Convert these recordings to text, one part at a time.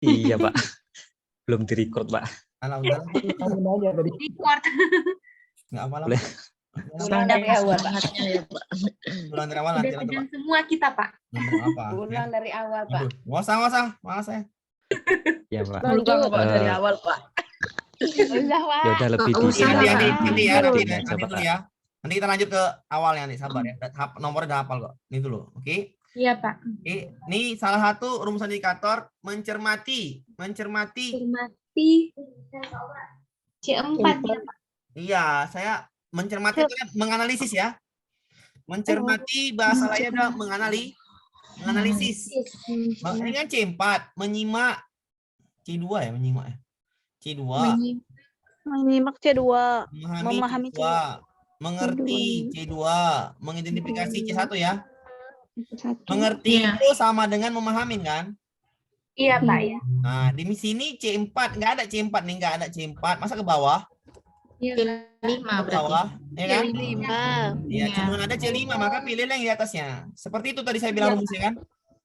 Iya, Pak. Belum di-record, Pak. Alah, udah kamu aja tadi. Record. Nggak apa-apa. Boleh. Ulang dari awal, Pak. Ulang dari awal nanti Udah lah, Pak. tegang semua kita, Pak. Ngomong apa? Ulang dari awal, Pak. Aduh, nggak usah, malas ya. Iya, Pak. Ulang, Pak, dari Eh, awal, Pak. Udah, Pak. Ya udah lebih Nggak di usah, Nanti, Pak. nanti ya, nanti Coba, dulu Pak. ya. Nanti kita lanjut ke awalnya nih, sabar ya. Nomornya udah hafal kok. Ini dulu, oke? Iya, Pak. Oke, ini salah satu rumusan indikator mencermati. Cermati C4 ya, Pak. Iya, saya mencermati itu kan menganalisis ya. Mencermati bahasa lainnya adalah menganalisis. Ini kan C4, menyimak. C2 ya, menyimak ya. C2, Menyimak C2, memahami C2, mengerti C2, mengidentifikasi C1 ya. Mengerti Iya. itu sama dengan memahami kan? Iya, Pak ya. Nah, di sini C4 nggak ada C4 nih, nggak ada C4. Masa ke bawah? Iya. 5 Ke berarti. bawah, ya kan? 5. Ya, Iya. cuma ada C5, maka pilihlah yang di atasnya. Seperti itu tadi saya bilang rumusnya kan?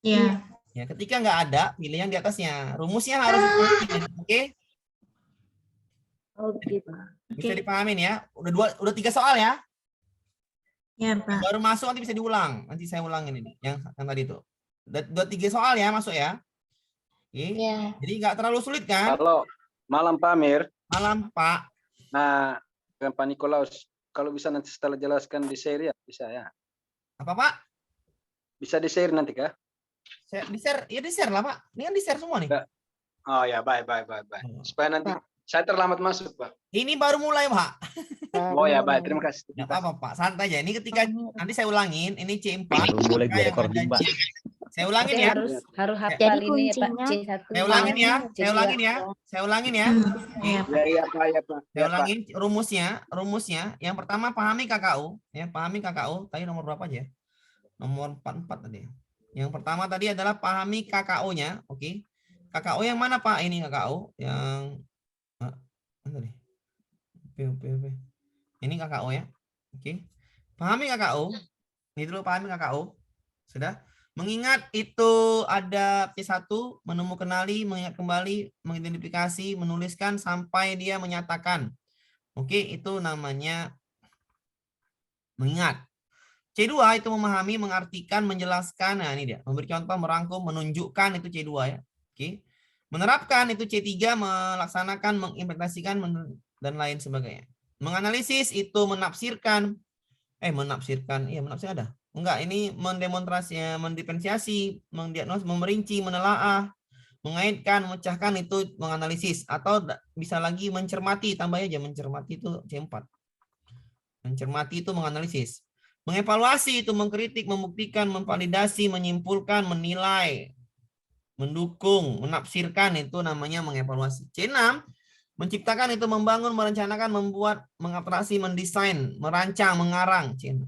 Iya. Ya, ketika nggak ada, pilih yang di atasnya. Rumusnya harus diperhatikan, oke? Oh, gitu. Bisa dipahamin ya? Udah 3 soal ya? Iya, Pak. Baru masuk nanti bisa diulang. Nanti saya ulangin ini yang tadi itu. Udah 3 soal ya masuk ya? Oke. Ya. Jadi nggak terlalu sulit kan? Halo, malam Pak Amir. Malam Pak. Nah, dengan Pak Nikolaus, kalau bisa nanti setelah jelaskan di share ya, bisa ya. Apa Pak? Bisa di share nanti kah? Di-share, ya di-share lah Pak. Ini kan di-share semua nih. Enggak. Oh ya, baik. Supaya nanti saya terlambat masuk, Pak. Ini baru mulai Pak. Oh ya, baik. Terima kasih. Nggak apa-apa Pak, santai aja. Ini ketika nanti saya ulangin, ini C4. Baru mulai maka yang recording, ada Pak. Saya ulangin ya. Harus hafal Jadi ini ya, Pak. kuncinya- C1. Saya ulangin ya. Saya C2. ulangin ya. Saya ulangin ya. Iya, Pak. Ya, Pak. Saya ulangin rumusnya. Yang pertama pahami KKU, ya, pahami KKU. Tadi nomor berapa aja? Nomor 44 tadi. Yang pertama tadi adalah pahami KKU-nya, oke. KKU yang mana Pak? Ini KKU yang mana nih? Oke. Ini KKU ya. Oke. Pahami KKU. Ini dulu pahami KKU. Sudah? Mengingat itu ada C1, menemu kenali, mengingat kembali, mengidentifikasi, menuliskan sampai dia menyatakan. Oke, itu namanya mengingat. C2 itu memahami, mengartikan, menjelaskan. Nah, ini dia. Memberi contoh, merangkum, menunjukkan itu C2 ya. Oke. Menerapkan itu C3, melaksanakan, mengimplementasikan dan lain sebagainya. Menganalisis itu menafsirkan. Menafsirkan. Iya, menafsirkan ada. Enggak, ini mendemonstrasi, mendiferensiasi, mendiagnosis, memerinci, menelaah, mengaitkan, memecahkan itu menganalisis, atau bisa lagi mencermati, tambah aja mencermati itu C4. Mencermati itu menganalisis. Mengevaluasi itu mengkritik, membuktikan, memvalidasi, menyimpulkan, menilai, mendukung, menafsirkan itu namanya mengevaluasi. C6 menciptakan itu membangun, merencanakan, membuat, mengatrasi, mendesain, merancang, mengarang. C6.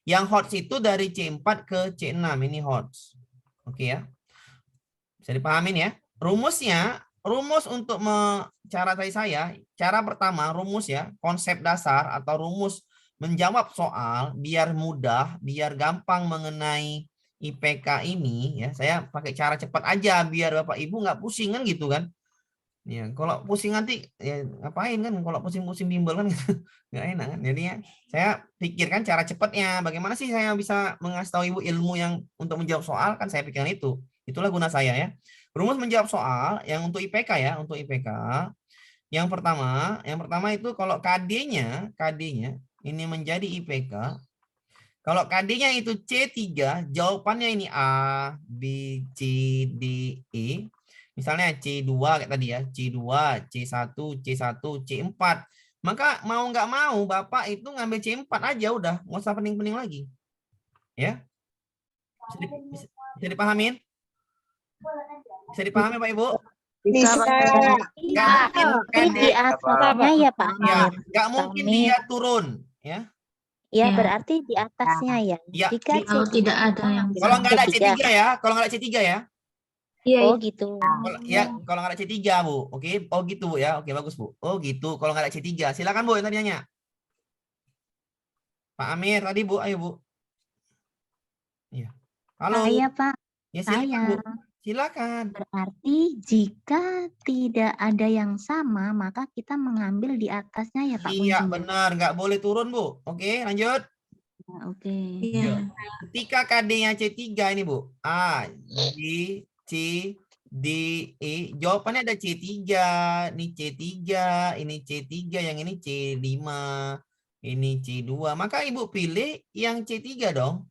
Yang HOTS itu dari C4 ke C6 ini HOTS. Oke ya. Bisa dipahamin ya. Rumus untuk cara saya, cara pertama rumus ya, konsep dasar atau rumus menjawab soal biar mudah, biar gampang mengenai IPK ini ya. Saya pakai cara cepat aja biar Bapak Ibu nggak pusing kan gitu kan. Ya, kalau pusing nanti ya ngapain kan, kalau pusing-pusing bimbel kan nggak enak kan. Jadi ya, saya pikirkan cara cepatnya. Bagaimana sih saya bisa mengasih tahu Ibu ilmu yang untuk menjawab soal, kan saya pikirkan itu. Itulah guna saya ya. Rumus menjawab soal yang untuk IPK ya, untuk IPK. Yang pertama itu kalau KD-nya ini menjadi IPK. Kalau KD-nya itu C3, jawabannya ini A, B, C, D, E. Misalnya C2 kayak tadi ya, C2, C1, C1, C4. Maka mau nggak mau Bapak itu ngambil C4 aja udah, nggak usah pening-pening lagi. Ya. Bisa dipahamin? Bisa dipahami Pak Ibu? Bisa. Nggak mungkin Tapi di atasnya ya, Pak ya, Amir. nggak mungkin dia turun, ya. Ya, Ya. berarti di atasnya ya. Ya, Jika Kalau tidak ada yang bisa. Kalau nggak ada C3. C3 ya, kalau nggak ada C3 ya. Iya, Oh, gitu. Kalau nggak ada C3 Bu. Oke, oh gitu Bu ya. Oke, bagus Bu. Oh gitu, kalau nggak ada C3. Silakan Bu yang tadi nanya. Pak Amir tadi Bu, ayo Bu. Iya. Halo. Saya, Pak. Ya silakan Bu. Silakan. Berarti jika tidak ada yang sama, maka kita mengambil di atasnya ya Pak Iya, kuncinya. benar. Nggak boleh turun, Bu. Oke, lanjut. Nah, oke. Iya. Ketika KD-nya C3 ini, Bu. A, B, C, D, E. Jawabannya ada C3. Ini C3, ini C3, yang ini C5, ini C2. Maka Ibu pilih yang C3 dong.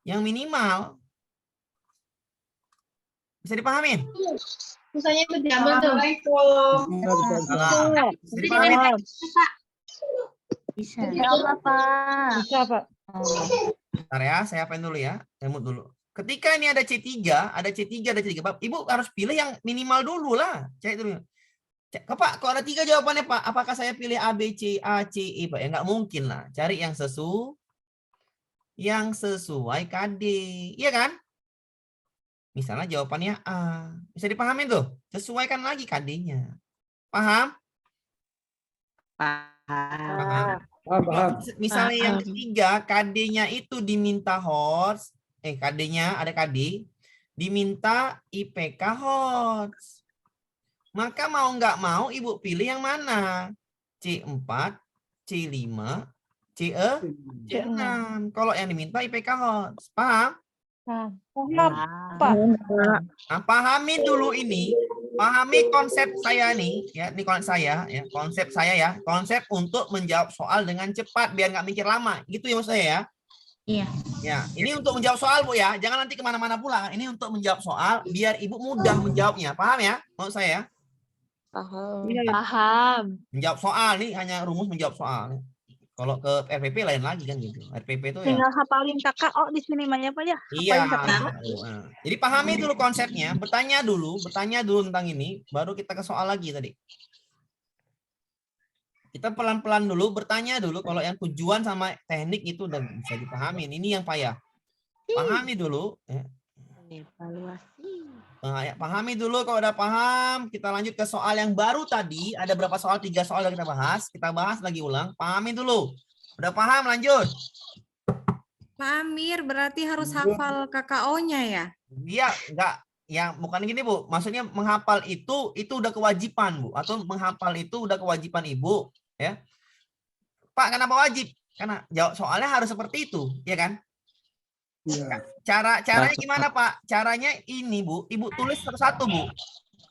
Yang minimal. Bisa dipahamin? Susahnya itu diambil tuh. Salah. Bisa dipahamin? Bisa. Ya Allah, Pak. Bisa, Pak. Bentar ya, saya apain dulu ya. Saya mute dulu. Ketika ini ada C3, ada C3, ada C3. Ibu harus pilih yang minimal dulu lah. Cek dulu. Pak, kok ada 3 jawabannya, Pak? Apakah saya pilih A, B, C, A, C, E, Pak? Ya nggak mungkin lah. Cari yang sesuai KD. Iya kan? Misalnya jawabannya A. Bisa dipahami tuh? Sesuaikan lagi KD-nya. Paham? Paham. Misalnya yang ketiga, KD-nya itu diminta HORS. KD-nya ada KD. Diminta IPK HORS. Maka mau nggak mau Ibu pilih yang mana? C4, C5, C6. Kalau yang diminta IPK HORS. Paham? Nah, pahami dulu ini. Pahami konsep saya nih, ya, ini konsep saya, ya, konsep saya ya, konsep untuk menjawab soal dengan cepat biar nggak mikir lama, gitu ya maksud saya ya. Iya. Ya, ini untuk menjawab soal Bu ya, jangan nanti kemana-mana pula. Ini untuk menjawab soal biar Ibu mudah menjawabnya, paham ya? Maksud saya ya. Paham. Menjawab soal nih hanya rumus menjawab soal. Kalau ke RPP lain lagi kan gitu. RPP itu ya. Tinggal hafalin kakak. Oh, di sini banyak apa ya? Iya. Jadi pahami dulu konsepnya, bertanya dulu tentang ini, baru kita ke soal lagi tadi. Kita pelan-pelan dulu, bertanya dulu. Kalau yang tujuan sama teknik itu udah bisa dipahami. Ini yang payah. Pahami dulu. Ya. Pahami dulu. Kalau udah paham, kita lanjut ke soal yang baru tadi. Ada berapa soal? 3 soal yang kita bahas. Kita bahas lagi ulang. Pahami dulu. Udah paham? Lanjut. Pak Amir, berarti harus hafal KKO-nya ya? Iya, enggak. Ya, bukan gini, Bu. Maksudnya menghafal itu udah kewajiban, Bu. Atau menghafal itu udah kewajiban Ibu. Ya. Pak, kenapa wajib? Karena jawab soalnya harus seperti itu. Ya kan? Iya. Caranya gimana, Pak? Caranya ini, Bu. Ibu tulis satu-satu, Bu.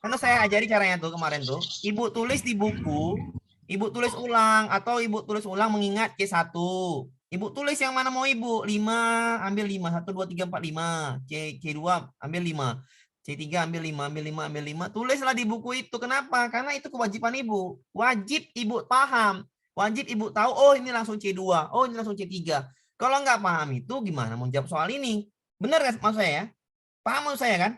Karena saya ajari caranya tuh kemarin tuh. Ibu tulis di buku. Ibu tulis ulang. Atau Ibu tulis ulang mengingat C1. Ibu tulis yang mana mau Ibu. 5, ambil 5. 1, 2, 3, 4, 5. C2, ambil 5. C3, ambil 5, ambil 5, ambil 5. Tulislah di buku itu. Kenapa? Karena itu kewajiban Ibu. Wajib Ibu paham. Wajib Ibu tahu, oh ini langsung C2. Oh ini langsung C3. Kalau nggak paham itu gimana mau jawab soal ini? Benar kan maksud saya ya? Paham maksud saya kan?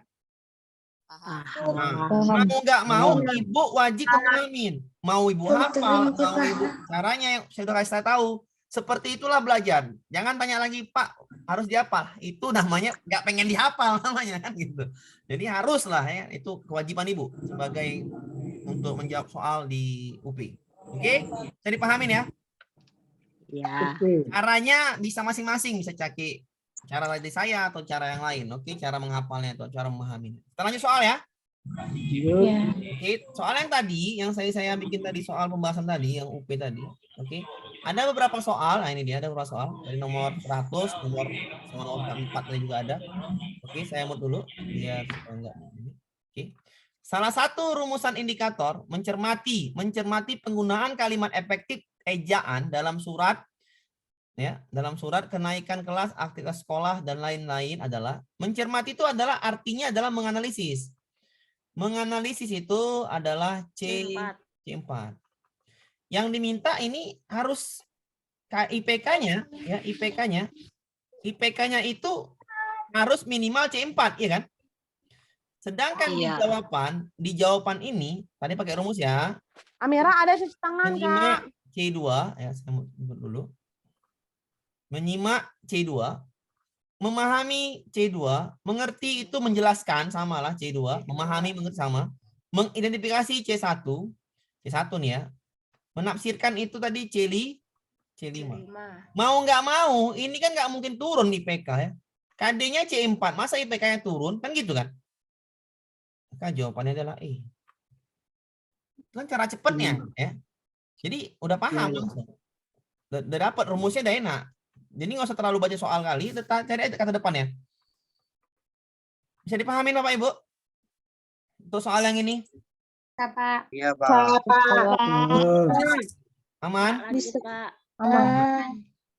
Nah, mau nggak mau Ibu wajib memahami. Mau Ibu hafal, mau Ibu caranya yang saya udah kasih tahu. Seperti itulah belajar. Jangan tanya lagi, Pak, harus dihafal. Itu namanya nggak pengen dihafal namanya kan gitu. Jadi haruslah ya, itu kewajiban Ibu sebagai untuk menjawab soal di UP. Oke? Jadi pahamin ya. Ya. Caranya bisa masing-masing, bisa caki cara dari saya atau cara yang lain. Oke, cara menghafalnya atau cara memahaminya. Kita lanjut soal ya. Ya. Oke, soal yang tadi yang saya bikin tadi, soal pembahasan tadi yang UP tadi. Oke. Ada beberapa soal. Nah, ini dia ada beberapa soal dari nomor 100, nomor 4 tadi juga ada. Oke, saya mute dulu biar enggak ini. Oke. Salah satu rumusan indikator mencermati penggunaan kalimat efektif ejaan dalam surat kenaikan kelas, aktivitas sekolah dan lain-lain adalah mencermati itu adalah artinya adalah menganalisis. Menganalisis itu adalah C4. Yang diminta ini harus IPK-nya ya, IPK-nya itu harus minimal C4 ya kan? Sedangkan di jawaban ini tadi pakai rumus ya. Amira ada cuci tangan, Kak. C2 ya, saya sebut dulu. Menyimak C2, memahami C2, mengerti itu menjelaskan samalah C2, memahami mengerti sama, mengidentifikasi C1 nih ya. Menafsirkan itu tadi C5. Mau nggak mau, ini kan nggak mungkin turun di PK ya. KD-nya C4, masa IPK-nya turun? Kan gitu kan? Maka jawabannya adalah E. Itu kan cara cepatnya, ya. Jadi udah paham langsung. Udah dapat rumusnya, udah enak. Jadi nggak usah terlalu baca soal kali, cari aja kata depannya. Bisa dipahamin Bapak Ibu? Untuk soal yang ini. Pak. Iya, Pak. Aman? Bisa.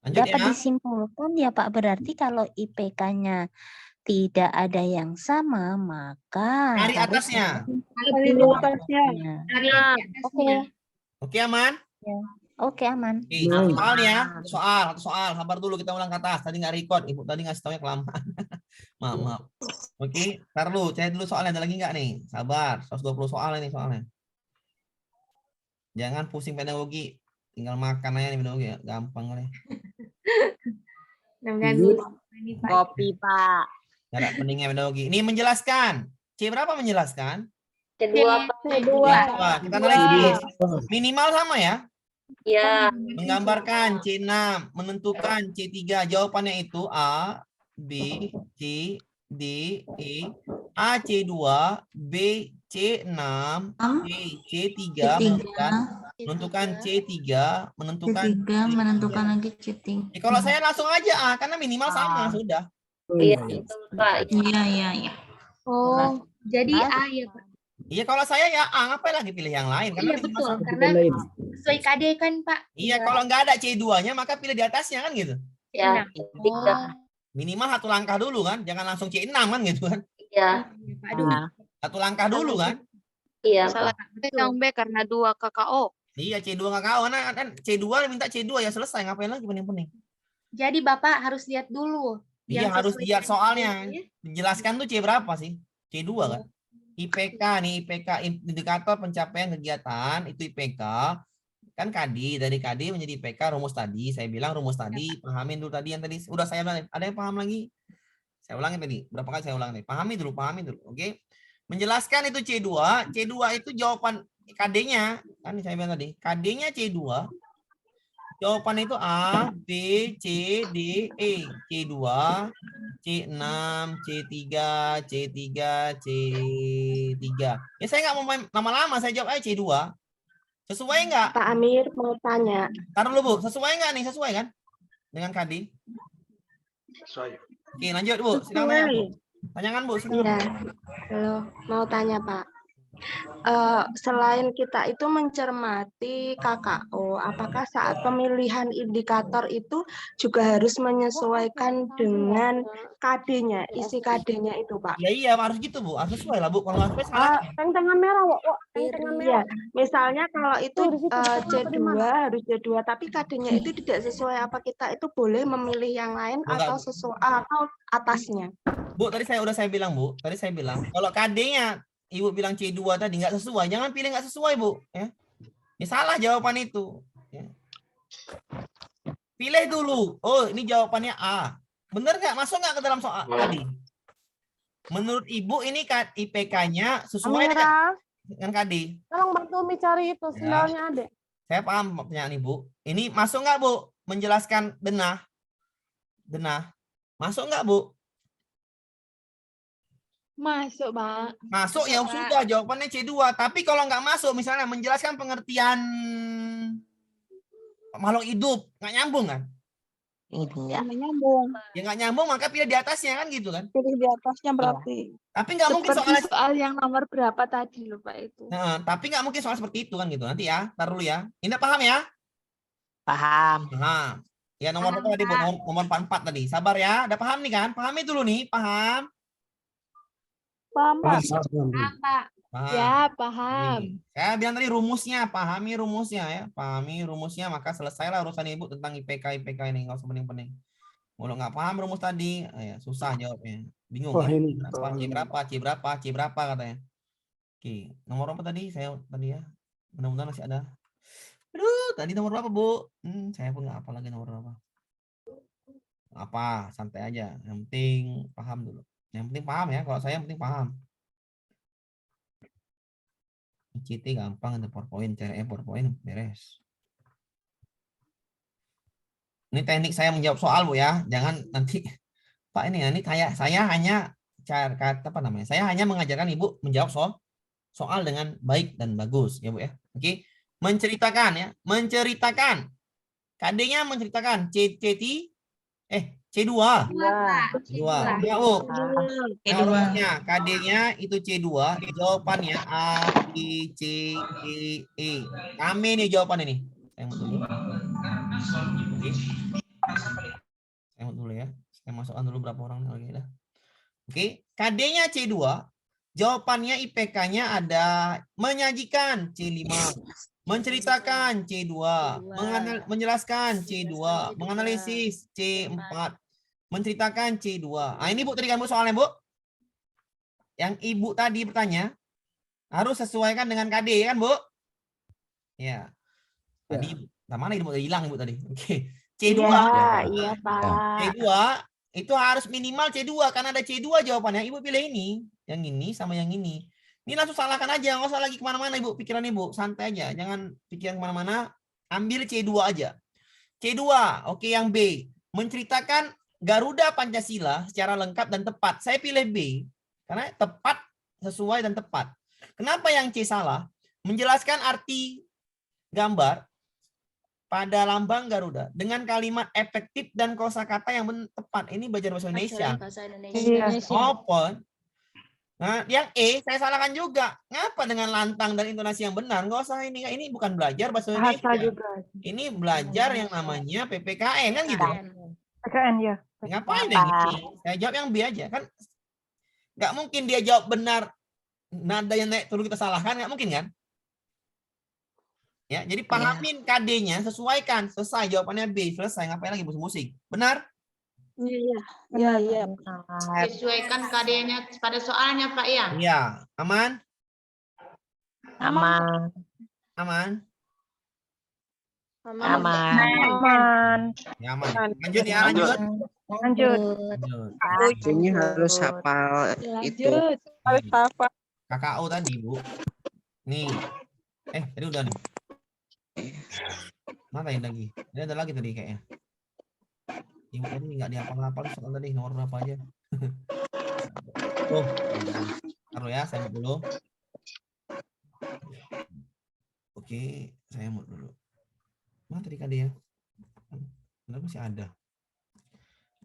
Lanjut Dapat ya. disimpulkan ya Pak, berarti kalau IPK-nya tidak ada yang sama, maka Cari harus atasnya. Dari atasnya. Dari atasnya. Oke, aman? Oke, aman. Oke, satu soal nih ya. Satu soal. Sabar dulu, kita ulang ke atas. Tadi nggak record. Ibu tadi ngasih taunya kelamaan. Maaf. Oke, ntar dulu. Cari dulu soalnya. Ada lagi nggak nih? Sabar. 120 soal ini soalnya. Jangan pusing pedagogi. Tinggal makan aja nih pedagogi. Gampang kali. Kopi, Pak. Nggak ada pentingnya pedagogi. Ini menjelaskan. C berapa menjelaskan? Kedua, Wah, kita analisis. Minimal sama ya. Ya. Menggambarkan C6, menentukan C3. Jawabannya itu A, B, C, D, E, A C2, B C6, C C3, menentukan C3, menentukan menentukan lagi cheating. Ya, kalau saya langsung aja A, karena minimal sama sudah. Iya, Pak. Iya. Oh, jadi A ya, Pak. Iya, kalau saya ya A, ngapain lagi pilih yang lain? Karena Iya, minimal betul. sama. Karena sesuai KD kan, Pak. Iya, kalau nggak ada C2-nya, maka pilih di atasnya kan gitu. Ya. Minimal satu langkah dulu kan, jangan langsung C6 kan gitu kan. Iya. Satu langkah dulu kan. Iya. Salah yang B karena 2 KKO. Iya, C2 nggak kawan, kan C2 minta C2 ya selesai, ngapain lagi pening-pening. Jadi Bapak harus lihat dulu. Iya, Yang harus sesuai lihat KD soalnya. nya. Dijelaskan tuh C berapa sih? C2 kan. IPK nih, IPK indikator pencapaian kegiatan itu IPK. Kan KD, dari KD menjadi IPK rumus tadi. Saya bilang rumus tadi, pahamin dulu tadi yang tadi udah saya bilang. Ada yang paham lagi? Saya ulangin tadi. Berapa kali saya ulangi? Pahami dulu. Oke. Menjelaskan itu C2. C2 itu jawaban KD-nya. Kan saya bilang tadi. KD-nya C2. Jawaban itu A, B, C, D, E. C2, C6, C3, C3, C3. Ya saya nggak mau main lama-lama. Saya jawab aja C2. Sesuai nggak? Pak Amir mau tanya. Taruh dulu, Bu. Sesuai nggak nih? Sesuai kan? Dengan KD? Sesuai. Oke, lanjut, Bu. Silakan tanya, Bu. Tanyakan, Bu. Silakan. Iya. Halo, mau tanya, Pak. Selain kita itu mencermati KKO, apakah saat pemilihan indikator itu juga harus menyesuaikan dengan KD-nya, isi KD-nya itu, Pak? Ya iya, harus gitu, Bu. Harus sesuai lah, Bu. Kalau nggak sesuai salah. Tangan merah, Iya, misalnya kalau itu C2 harus C2, tapi KD-nya itu tidak sesuai, apa kita itu boleh memilih yang lain atau sesuai atau atasnya? Bu, tadi saya bilang, Bu. Tadi saya bilang, kalau KD-nya Ibu bilang C2 tadi nggak sesuai, jangan pilih nggak sesuai, Bu. Ya. Ini salah jawaban itu. Ya. Pilih dulu. Oh, ini jawabannya A. Bener nggak? Masuk nggak ke dalam soal tadi? Menurut Ibu ini IPK-nya sesuai dengan KD. Tolong bantu Umi cari itu sendalnya Adek. Saya paham pertanyaan Ibu. Ini masuk nggak, Bu? Menjelaskan denah. Masuk nggak, Bu? Masuk, Pak. Masuk ya sudah, jawabannya C2. Tapi kalau nggak masuk, misalnya menjelaskan pengertian makhluk hidup, nggak nyambung kan? Nggak nyambung. Ya nggak nyambung, maka pilih di atasnya kan gitu kan? Pilih di atasnya berarti. Tapi nggak mungkin soalnya. Soal yang nomor berapa tadi lupa itu. Nah, tapi nggak mungkin soal seperti itu kan gitu. Nanti ya, taruh dulu ya. Ini paham ya? Paham. Paham. Ya nomor berapa tadi, Bu? Nomor 44 tadi. Sabar ya. Udah paham nih kan? Pahami dulu nih, paham. Paham, Pak. Pak. Paham. Ya, paham. Nih, saya bilang tadi rumusnya, pahami rumusnya ya. Pahami rumusnya, maka selesailah urusan Ibu tentang IPK ini. Nggak usah pening-pening. Kalau nggak paham rumus tadi, ya, susah jawabnya. Bingung. Wah, Ya? ini. C berapa katanya. Oke, nomor apa tadi? Saya tadi ya. Mudah-mudahan masih ada. Aduh, tadi nomor berapa, Bu? Saya pun nggak apa lagi nomor berapa. Apa, santai aja. Yang penting paham dulu. Yang penting paham ya. Kalau saya yang penting paham. ICT gampang, ada PowerPoint, cari PowerPoint beres. Ini teknik saya menjawab soal, Bu ya. Jangan nanti Pak ini saya hanya kata apa namanya? Saya hanya mengajarkan Ibu menjawab soal dengan baik dan bagus ya Bu ya. Oke. Menceritakan ya, menceritakan. KD-nya menceritakan C2. Dua, Pak. C2. Ya, Bu. C2. KD-nya itu C2, jawabannya A, B, C, D, E. Kami nih jawaban ini. Saya mau dulu. Oke. Saya mau dulu ya. Saya masukkan dulu berapa orang lagi dah. Oke, KD-nya C2, jawabannya IPK-nya ada menyajikan C5, menceritakan C2, menjelaskan C2, menganalisis C4, menceritakan C2. Nah, ini Bu tadi kan Bu soalnya Bu. Yang Ibu tadi bertanya harus sesuaikan dengan KD kan Bu? Ya. Tadi mana Ibu tadi hilang Ibu tadi. Oke. C2. Iya, Pak. C2 itu harus minimal C2 karena ada C2 jawabannya. Ibu pilih ini, yang ini sama yang ini. Ini langsung salahkan aja, nggak usah lagi kemana-mana Ibu. Pikiran Ibu santai aja, jangan pikiran kemana-mana. Ambil C2 aja. C2, oke yang B. Menceritakan Garuda Pancasila secara lengkap dan tepat. Saya pilih B karena tepat, sesuai dan tepat. Kenapa yang C salah? Menjelaskan arti gambar pada lambang Garuda dengan kalimat efektif dan kosakata yang tepat. Ini belajar bahasa Indonesia. Open. Nah, yang E saya salahkan juga. Ngapa dengan lantang dan intonasi yang benar? Nggak usah ini bukan belajar bahasa Indonesia. Ini belajar yang namanya PPKN kan gitu. PPKN ya. Ngapain yang ini? Saya jawab yang B aja kan. Nggak mungkin dia jawab benar. Nada yang naik turun kita salahkan nggak mungkin kan? Ya, jadi pahamin KD-nya, sesuaikan. Selesai jawabannya B. Selesai. Ngapain lagi musik-musik? Benar? Iya. Sesuaikan KD-nya pada soalnya, Pak ya. Iya. Aman? Aman. Aman? Ya, aman. Lanjut ya, lanjut. Ini harus hafal itu. KKO tadi, Bu. Nih. Tadi udah nih. Mana yang lagi? Ini ada lagi tadi kayaknya. Ibu tadi nggak dihafal-hafal soal tadi nomor berapa aja. Oh, taruh ya, saya mau dulu. Oke, saya mau dulu. Mana tadi KD ya? Benar masih ada.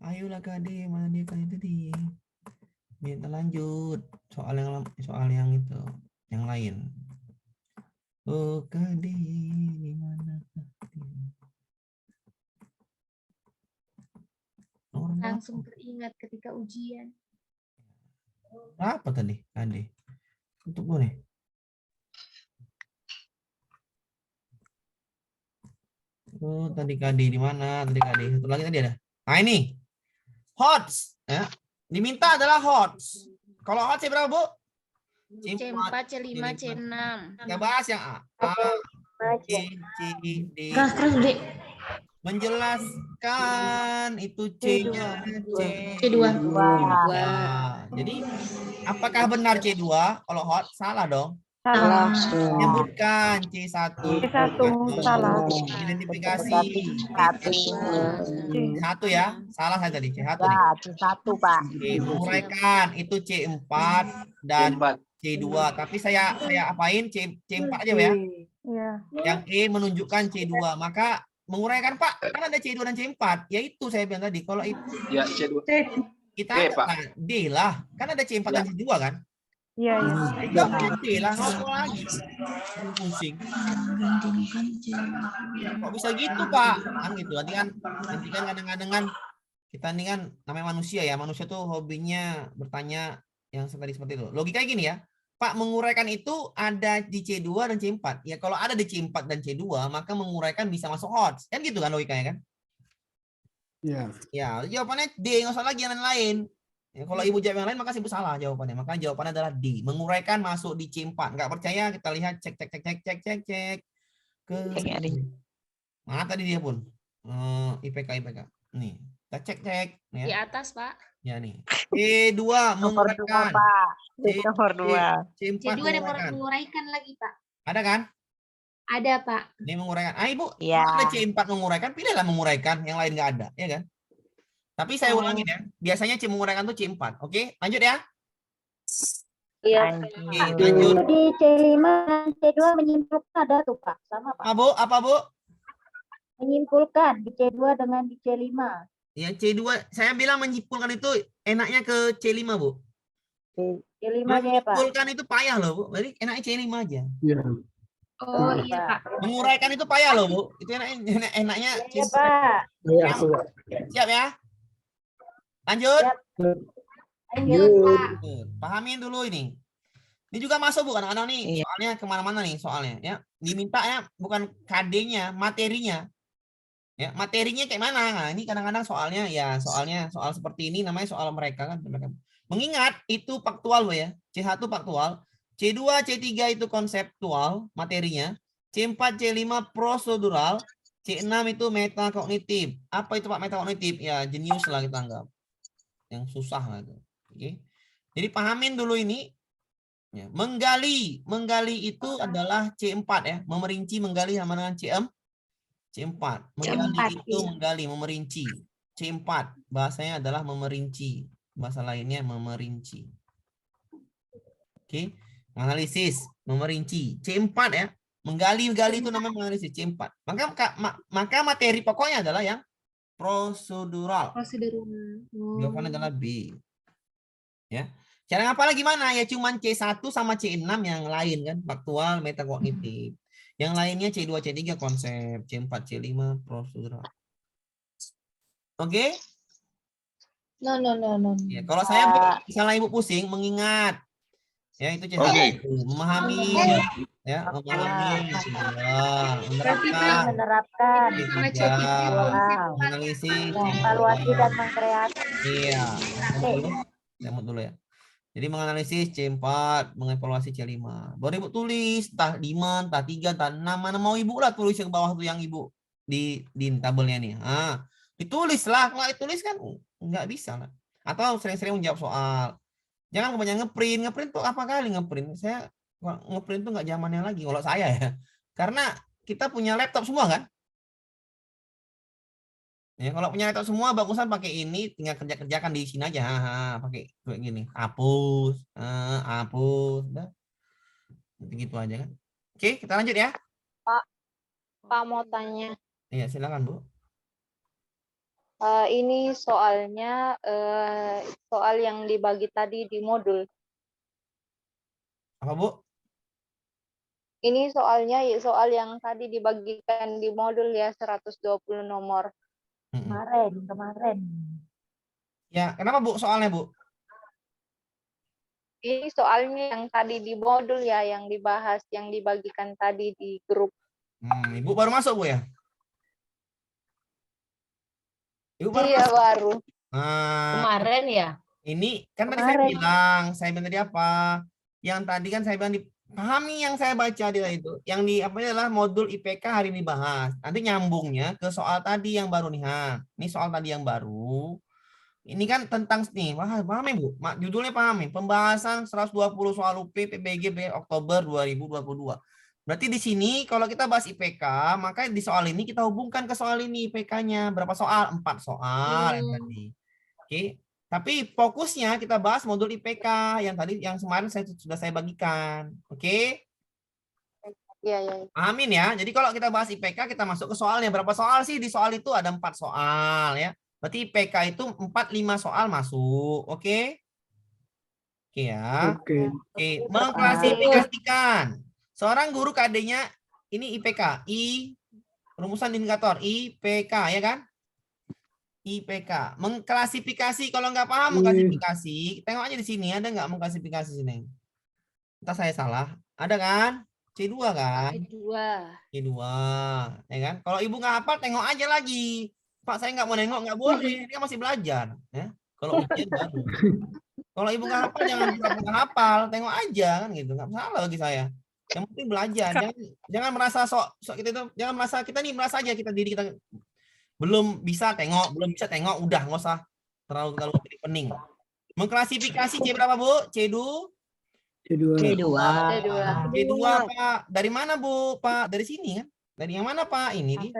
Ayolah KD, mana dia KD tadi? Minta lanjut soal yang itu, yang lain. Oh KD di mana? Langsung teringat ketika ujian. Apa tadi KD? Untuk gue nih. Oh tadi KD di mana? Tadi KD satu lagi tadi ada. Nah ini HOTS ya. Diminta adalah HOTS. Kalau HOTS berapa Bu? C4, C5, C6. Kita bahas yang A. B, C, D. Menjelaskan itu C-nya C2. Jadi apakah benar C2? Kalau hot salah dong. Salah. Menyebutkan C1. Salah. Identifikasi. C1 ya. Salah saya tadi C1 nih. C1 Pak. Menguraikan itu C4 dan C2. Tapi saya apain C4 aja ya. Yang E menunjukkan C2. Maka menguraikan Pak, kan ada C2 dan C4. Yaitu saya bilang tadi, kalau itu ya C2. kita D, Pak. D lah. Kan ada C4 dan C2 kan? Iya. D lah, ngomong lagi. Pusing. Kok bisa gitu Pak? Kan gitu. Nanti kan kadang-kadang kan kita ini kan namanya manusia ya. Manusia tuh hobinya bertanya yang tadi seperti itu. Logikanya gini ya. Pak, menguraikan itu ada di C2 dan C4. Ya kalau ada di C4 dan C2, maka menguraikan bisa masuk HOTS. Kan gitu kan logikanya kan? Iya. Ya, jawabannya D, nggak usah lagi yang lain. Ya, kalau Ibu jawab yang lain, maka Ibu salah jawabannya. Maka jawabannya adalah D. Menguraikan masuk di C4. Nggak percaya, kita lihat cek. Mana tadi dia pun? IPK. Nih, kita cek. Nih, Di ya. atas, Pak. Ya nih. C2 menguraikan. Nomor 2. C4 C2 ada menguraikan. menguraikan lagi, Pak. Ada kan? Ada, Pak. Ini menguraikan. Ibu, Iya. kalau ada C4 menguraikan, pilihlah menguraikan. Yang lain nggak ada, ya kan? Tapi saya ulangin ya. Biasanya C menguraikan tuh C4. Oke, lanjut ya. Iya. Oke, lanjut. Di C5 dan C2 menyimpulkan ada tuh Pak. Sama Pak. Apa Bu? Apa Bu? Menyimpulkan di C2 dengan di C5. Ya C2, saya bilang menyimpulkan itu enaknya ke C5 Bu. C5 aja ya Pak. Menyimpulkan itu payah loh Bu. Jadi enaknya C5 aja. Iya. Oh iya Pak. Menguraikan itu payah loh Bu. Itu enaknya Iya C5. Pak. Iya, aku. Siap ya? Lanjut. Lanjut. Tuh, pahamin dulu ini. Ini juga masuk Bu kadang-kadang nih. Iya. Soalnya kemana-mana nih soalnya ya. Diminta ya bukan KD-nya, materinya. Ya, materinya kayak mana? Nah, ini kadang-kadang soalnya soal seperti ini namanya soal mereka kan. Mengingat itu faktual Bu ya. C1 faktual, C2, C3 itu konseptual materinya, C4, C5 prosedural, C6 itu metakognitif. Apa itu Pak metakognitif? Ya, jenius lah kita anggap. Yang susah lah itu. Oke. Jadi pahamin dulu ini. Ya, menggali itu adalah C4 ya. Memerinci menggali sama dengan C4. Menggali itu menggali, memerinci. C4 bahasanya adalah memerinci. Bahasa lainnya memerinci. Oke. Analisis, memerinci. C4 ya. Menggali itu namanya menganalisis C4. Maka materi pokoknya adalah yang prosedural. Jawabannya adalah B. Ya. Cara ngapalnya gimana? Ya cuman C1 sama C6 yang lain kan. Faktual, metakognitif. Yang lainnya C2, C3 konsep, C4, C5 prosedural. Oke? No. Ya, kalau saya misalnya Ibu pusing mengingat. Ya itu C1. Memahami ya, memahami Menerapkan. analisis, Evaluasi dan mengkreasi. iya. Lemot dulu ya. Jadi menganalisis C4, mengevaluasi C5. Baru Ibu tulis, entah 5, entah 3, entah 6. Mana mau Ibu lah tulis yang bawah tuh yang Ibu di tabelnya nih. Ah, ditulis lah. Kalau ditulis kan nggak bisa lah. Atau sering-sering menjawab soal. Jangan kebanyakan ngeprint. Ngeprint tuh apa kali ngeprint? Saya ngeprint tuh nggak zamannya lagi kalau saya ya. Karena kita punya laptop semua kan. Ya, kalau punya laptop semua bagusan pakai ini, tinggal kerjakan di sini aja. Pakai kayak gini. Hapus, udah. Gitu aja kan. Oke, kita lanjut ya. Pak mau tanya. Iya, silakan Bu. Ini soalnya soal yang dibagi tadi di modul. Apa Bu? Ini soalnya soal yang tadi dibagikan di modul ya 120 nomor. Kemarin. Ya, kenapa Bu soalnya Bu? Ini soalnya yang tadi di modul ya, yang dibahas, yang dibagikan tadi di grup. Ibu baru masuk Bu ya? Ibu baru Iya masuk. baru. Kemarin ya? Ini kan tadi saya bilang tadi apa? Yang tadi kan saya bilang dipahami yang saya baca di itu. Yang di apa adalah modul IPK hari ini dibahas. Nanti nyambungnya ke soal tadi yang baru nih. Ini soal tadi yang baru. Ini kan tentang nih, pahami Bu? Judulnya pahami. Pembahasan 120 soal UP PBG Oktober 2022. Berarti di sini kalau kita bahas IPK, maka di soal ini kita hubungkan ke soal ini IPK-nya. Berapa soal? 4 soal yang tadi. Oke. Tapi fokusnya kita bahas modul IPK yang kemarin sudah saya bagikan. Oke? Iya. Amin ya. Jadi kalau kita bahas IPK kita masuk ke soalnya. Berapa soal sih di soal itu? Ada 4 soal ya. Berarti IPK itu 4-5 soal masuk. Oke? Oke ya. Oke. Mengklasifikasikan. Seorang guru KD-nya ini IPK. Rumusan indikator IPK ya kan? IPK. Mengklasifikasi, kalau nggak paham mengklasifikasi, tengok aja di sini ada nggak mengklasifikasi sini. Entah saya salah. Ada kan? C2 kan? C2. Ya kan? Kalau Ibu nggak hafal tengok aja lagi. Pak saya nggak mau nengok, nggak boleh. Dia masih belajar. Ya? Kalau ujian baru. Kalau Ibu nggak hafal jangan pura-pura hafal. Tengok aja kan gitu. Nggak salah bagi saya. Yang penting belajar. Jangan merasa sok kita itu. Jangan merasa kita nih merasa aja kita diri kita belum bisa tengok, udah nggak usah terlalu pening. Mengklasifikasi C berapa Bu? C2 Pak. Dari mana Bu? Pak dari sini kan? Dari yang mana Pak? Ini nih.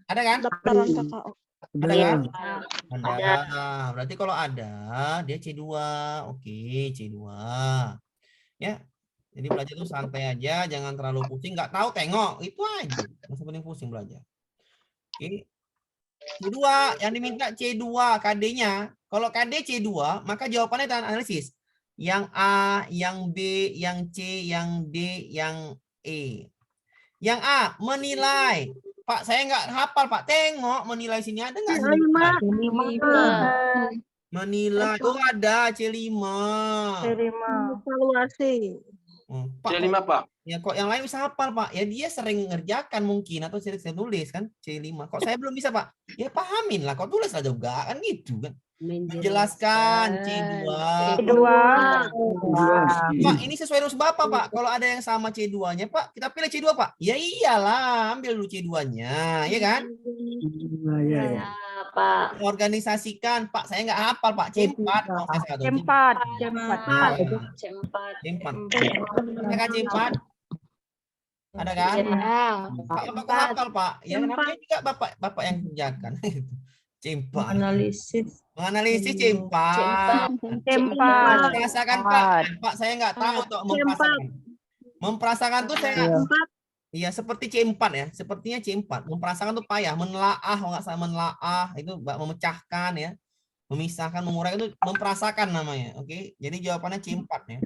Ada kan? Ada Ada. kan? Ada. Berarti kalau ada, dia C2. Oke, C2. Ya. Jadi belajar tuh santai aja, jangan terlalu pusing. Nggak tahu, tengok. Itu aja. Nggak usah penting pusing belajar. Oke. C2. Yang diminta C2 KD-nya. Kalau KD C2, maka jawabannya tangan analisis. Yang A, yang B, yang C, yang D, yang E. Yang A, menilai. Pak, saya nggak hafal, Pak. Tengok, menilai sini ada nggak? Menilai. Oh, ada C5. Evaluasi. Pak, C5 Pak. ya kok yang lain bisa hafal, Pak? Ya dia sering ngerjakan mungkin atau sering tulis kan C5. Kok saya belum bisa, Pak? Ya pahamin lah, kok tulis lah juga kan gitu kan. Menjelaskan C2. Pak, ini sesuai rumus Bapak, Pak. Kalau ada yang sama C2-nya, Pak, kita pilih C2, Pak. Ya iyalah, ambil dulu C2-nya, ya kan? Ya. Pak. Organisasikan, Pak. Saya nggak hafal, Pak. C4. Oh, saya salah tuh. C4. C4. Ada kan C4? Ada kan? Pak, Bapak hafal, Pak. Ya, namanya juga Bapak yang kerjakan. C4. Menganalisis C4. Memperasakan, Pak. Pak, saya nggak tahu tuh memperasakan. Memperasakan tuh saya iya seperti C4 ya. Sepertinya C4. Memperasakan tuh payah, menelaah, kalau nggak salah menelaah itu memecahkan ya. Memisahkan, mengurangi itu memperasakan namanya. Oke. Jadi jawabannya C4 ya.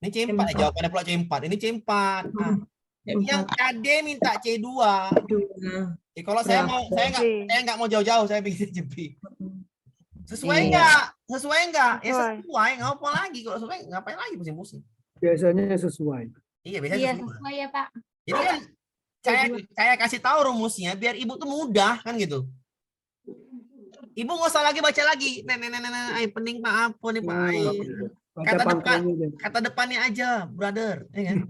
Ini C4 ya, jawabannya pula C4. Ini C4. Nah, yang KD minta C2. Kalau saya nggak mau jauh-jauh, saya bikin C. Sesuai nggak? Ya sesuai. Nggak apa lagi kalau sesuai, ngapain lagi pusing-pusing? Biasanya sesuai. Iya, biasanya Sesuai ya Pak. Jadi kan saya kasih tahu rumusnya biar ibu tuh mudah kan gitu. Ibu nggak usah lagi baca lagi. Ay, pening Pak, apa nih Pak? Ay. Kata depannya aja, brother. Ya kan?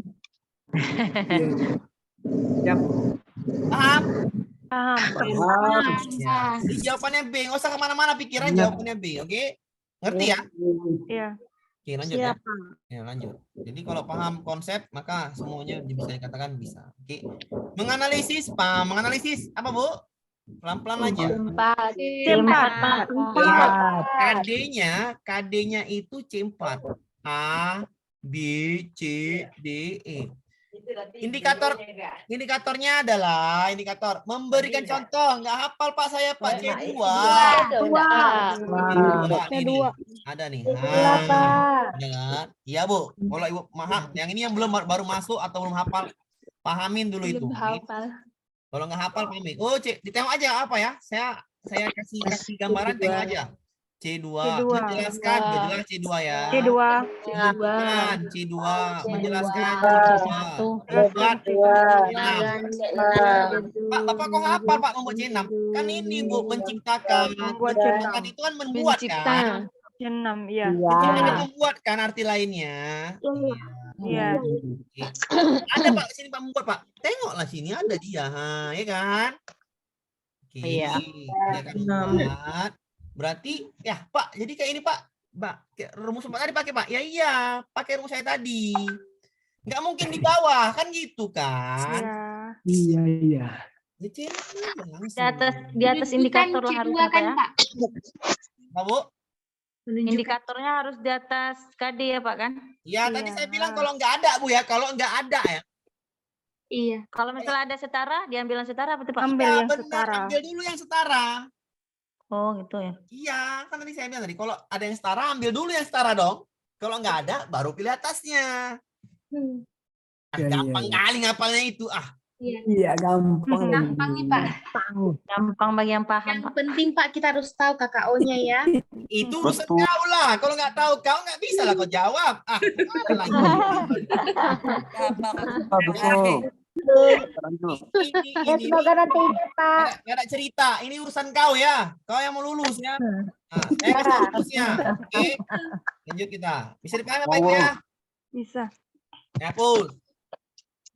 Yap. Paham? Paham. Ya. Jadi jawabannya B. Nggak usah kemana-mana pikiran jawabannya B. Oke? Ngerti ya? Iya. Oke, lanjut ya. Ya, lanjut. Jadi kalau paham konsep, maka semuanya bisa dikatakan bisa. Oke. Menganalisis, Pak. Menganalisis apa, Bu? Pelan-pelan aja. KD-nya itu C4. A, B, C, D, E. Indikatornya adalah memberikan contoh. Nggak hafal Pak saya, Pak. C2. Ada nih. Iya Bu. Kalau Ibu yang ini yang belum baru masuk atau belum hafal, pahamin dulu itu. Kalau nggak hafal pahamin. Oh, ditengok aja apa ya? Saya kasih gambaran, tengok aja. C2. Menjelaskan, jelas C2 ya. C2. Menjelaskan C2. Pak, Bapak kok hafal Pak membuat C6? Kan ini Bu, menciptakan. Menciptakan itu kan membuat kan? C6, iya. Membuat kan arti lainnya. Iya. Ada Pak sini Pak membuat Pak. Tengoklah sini ada dia, ya kan? Oke. Dia kan membuat. Berarti ya Pak, jadi kayak ini Pak. Rumus tadi pakai Pak. Ya iya, pakai rumus saya tadi. Nggak mungkin di bawah kan gitu kan? Iya. Di atas indikator lah harus apa ya? Pak Bu? Indikatornya harus di atas KD ya Pak kan? Ya tadi saya bilang kalau nggak ada Bu ya, kalau nggak ada ya. Iya. Kalau misalnya ada setara, diambil yang setara apa tuh Pak? Ambil dulu yang setara. Oh gitu ya. Iya, kan tadi saya bilang tadi kalau ada yang setara ambil dulu yang setara dong. Kalau nggak ada baru pilih atasnya. Gampang kali ngapalnya itu. Iya, gampang. Gampang nih Pak. Gampang bagi yang paham. Yang penting Pak kita harus tahu KKO-nya ya. Itu urusan kau lah. Kalau nggak tahu kau nggak bisa lah kau jawab. Ini nggak ada cerita. Ini urusan kau ya. Kau yang mau lulus ya. Saya kasih lulusnya. Oke. Lanjut kita. Bisa dipahami apa itu ya? Bisa. Ya pul.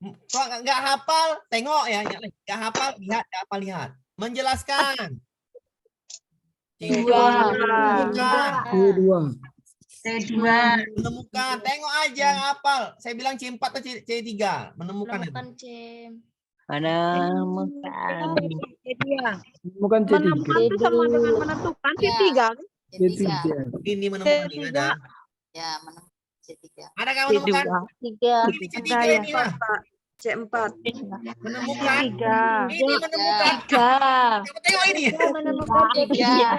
Kok nggak hafal? Tengok ya. Nggak hafal lihat. Menjelaskan. C2. Menemukan. Tengok aja hafal. Saya bilang C4 atau C3. Menemukan itu. Menemukan. Bukan C3. Menemukan itu sama dengan menentukan C3. C3. Ini menemukan ini ada. Ya, menemukan C3. Ada nggak menemukan? Tiga. Ini C3 ini lah. C4. Menemukan. Tiga. Ini menemukan. Kamu tengok ini. Menemukan Tiga.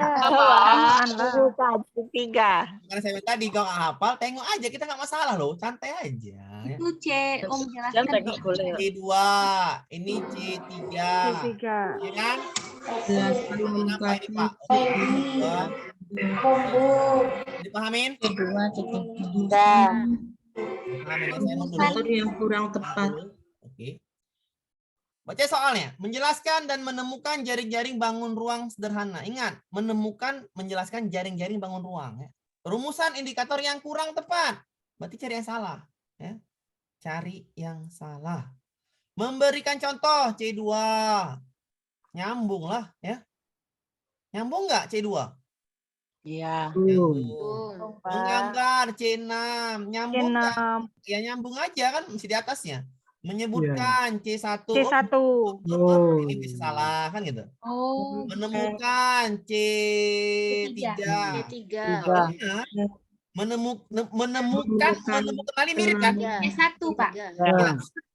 Menemukan tiga. Karena saya bilang tadi kau nggak hafal, tengok aja, kita nggak masalah loh, santai aja. Ya. Itu C. Om jelaskan. C2, ini C3. C3. Ya kan? Ini apa ini Pak? Dipahamin? Kedua, tiga. Pahamin ya, saya mundur dulu. Yang kurang tepat. Oke. Baca soalnya. Menjelaskan dan menemukan jaring-jaring bangun ruang sederhana. Ingat, menemukan, menjelaskan jaring-jaring bangun ruang. Ya. Rumusan indikator yang kurang tepat. Berarti cari yang salah. Ya. Cari yang salah. Memberikan contoh C2. Nyambung lah. Ya. Nyambung nggak C2? Iya. Menggambar C6. Nyambung nggak? C6. Ya nyambung aja kan, mesti di atasnya. Menyebutkan C1. C1. Oh. Ini bisa salah kan gitu. Oh. Menemukan C3. Menemukan kali mirip kan? C1, Pak. Ya,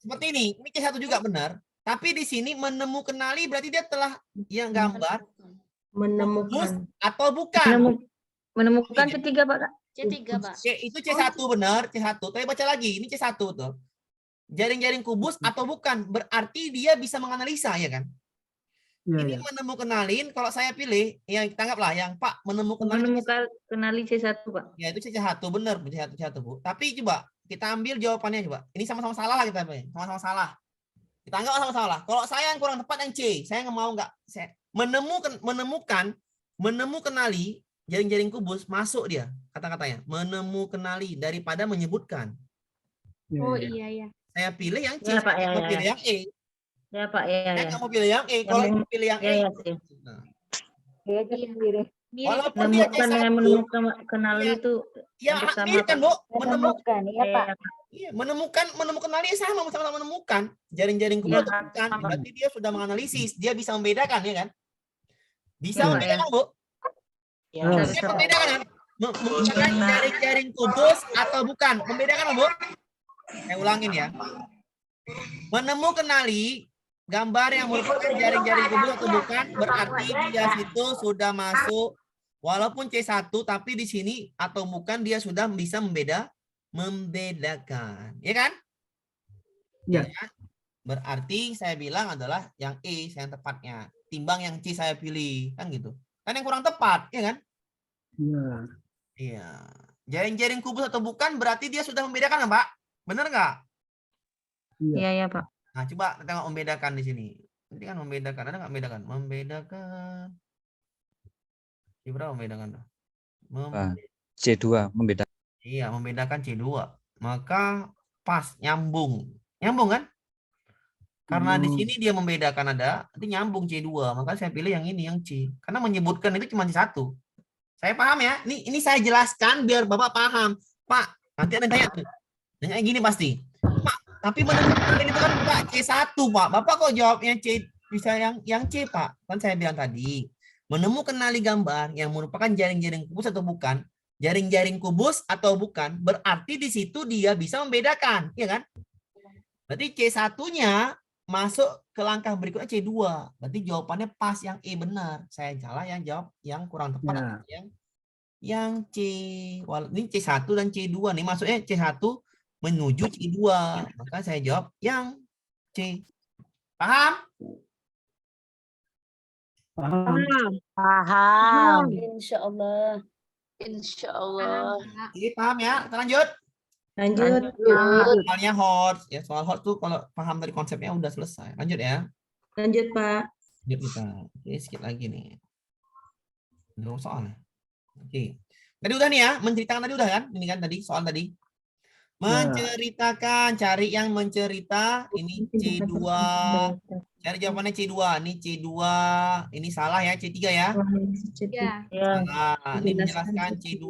seperti ini C1 juga benar. Tapi di sini menemukenali berarti dia telah yang gambar Menemukan. atau bukan. Menemukan C3, Pak. C3, Pak. Itu C1 benar, C1. Tapi baca lagi, ini C1 tuh. Jaring-jaring kubus atau bukan, berarti dia bisa menganalisa ya kan? Ini menemukenalin, kalau saya pilih, yang kita anggaplah yang Pak Kenali C1, Pak. ya itu C1 benar, C1 Bu. Tapi coba kita ambil jawabannya coba. Ini sama-sama salah lah kita, sama-sama salah. Kita anggap sama salah. Kalau saya yang kurang tepat yang C, saya nggak mau nggak. Saya menemukenali jaring-jaring kubus masuk dia kata-katanya. Menemukenali daripada menyebutkan. Oh iya. Saya pilih yang C, Ya, Pak, saya mau pilih yang E. Ya, Pak, ya. Saya nggak mau pilih yang E. Kalau Yang- pilih yang E, Ya. nah, Dia sendiri. walaupun dia Menemukan dengan C1, menemukan kenali itu ya hampir sama, mirip kan, Bu? menemukan, ya, Pak. Iya, menemukenali sama menemukan jaring-jaring kubus atau bukan. Berarti dia sudah menganalisis, dia bisa membedakan ya kan? Bisa Ya, Pak, membedakan, Bu? Ya, Bisa membedakan kan? Membedakan jaring-jaring kubus atau bukan? Membedakan, Bu? Saya ulangin ya. Menemukenali gambar yang merupakan jaring-jaring kubus atau bukan, berarti dia situ sudah masuk walaupun C1 tapi di sini atau bukan dia sudah bisa membedakan. Ya kan? Ya. Berarti saya bilang adalah yang E yang tepatnya. Timbang yang C saya pilih. Kan gitu. Kan yang kurang tepat. Ya kan? Iya. Iya. Jaring-jaring kubus atau bukan berarti dia sudah membedakan, Pak? Benar nggak? Iya, Pak. Nah, coba kita nggak membedakan di sini. Nanti kan membedakan. Ada nggak membedakan? Membedakan. Berapa membedakan tuh? C2 membedakan. Iya, membedakan C2. Maka pas, nyambung. Nyambung kan? Karena di sini dia membedakan ada, nanti nyambung C2. Maka saya pilih yang ini, yang C. Karena menyebutkan itu cuma C1. Saya paham ya. Ini saya jelaskan biar Bapak paham. Pak, nanti ada yang tanya. Tanya gini pasti. Pak, tapi menemukan itu kan Pak C1, Pak. Bapak kok jawabnya C, bisa yang C, Pak? Kan saya bilang tadi. Menemukenali gambar yang merupakan jaring-jaring kubus atau bukan, jaring-jaring kubus atau bukan, berarti di situ dia bisa membedakan, ya kan? Berarti C1-nya masuk ke langkah berikutnya C2. Berarti jawabannya pas, yang E benar. Saya salah yang jawab yang kurang tepat. Yang C. Ini C1 dan C2 nih, maksudnya C1 menuju C2. Maka saya jawab yang C. Paham? Paham. Insyaallah. Insyaallah. Jadi paham ya? Kita lanjut. Lanjut. Soalnya hot. Ya, soal hot tuh kalau paham dari konsepnya udah selesai. Lanjut ya. Lanjut, Pak. Lanjut kita. Oke, sedikit lagi nih. Belum soalnya. Oke. Tadi udah nih ya, menceritakan tadi udah kan? Ini kan tadi soal tadi. Menceritakan, cari yang mencerita. Ini C2. Cari jawabannya C2. Ini C2. Ini salah ya, C3 ya. Ya. Salah. Ini menjelaskan C2.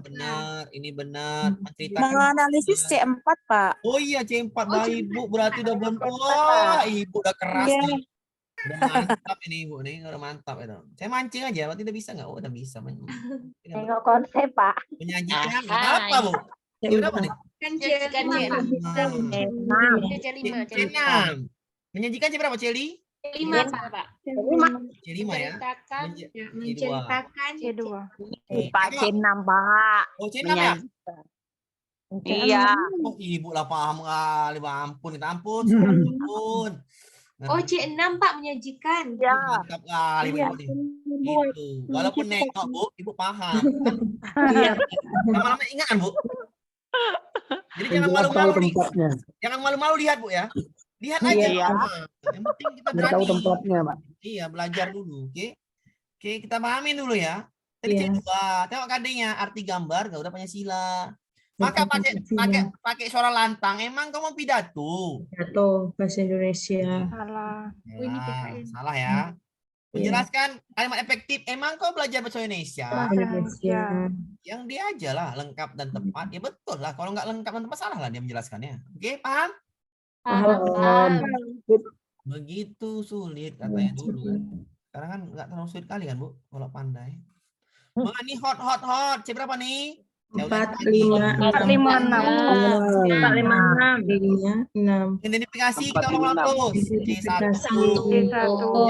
Benar. Ini benar. Menceritakan. Menganalisis C4, Pak. Oh iya, C4 baik, Ibu. Berarti udah wah, Ibu udah keras nih. Udah mantap ini, Ibu. Nih, udah mantap itu. Saya mancing aja, berarti udah bisa nggak? Oh, udah bisa. Tengok konsep, Pak. Menyajikan apa, Bu? C berapa nih? Kan Menyajikan C6. Menyajikan C berapa, Celi? C5, Pak. C5 ya. Menceritakan C2. Pak C6, Pak. Oh, C6 ya? Iya. Oh, Ibu lah paham kali, ampun, kita ampun. Oh, C6 Pak menyajikan. Ya. Mantap kali, Bu. Itu. Walaupun nengok, Bu, Ibu paham. Iya. Lama-lama ingat kan, Bu? Jadi Yang jangan jelas tahu malu-malu tempatnya. Jangan malu-malu lihat, Bu ya. Lihat aja. Iya. Yang penting kita Biar tahu berani. tempatnya, Pak. Iya, belajar dulu, oke? Oke, kita pahamin dulu ya. Tadi Iya. C2, tengok KD-nya, arti gambar, gak udah Pancasila. Maka pakai suara lantang, emang kamu mau pidato? Pidato bahasa Indonesia. Salah. Salah ya. Menjelaskan kalimat efektif, emang kau belajar bahasa Indonesia? Indonesia. Yang dia aja lah, lengkap dan tepat. Ya betul lah, kalau nggak lengkap dan tepat salah lah dia menjelaskannya. Oke, paham? Begitu sulit katanya dulu kan. Sekarang kan nggak terlalu sulit kali kan, Bu, kalau pandai. Wah, ini hot. C berapa nih? 4, 5, 6. Identifikasi kita ulang terus. C1.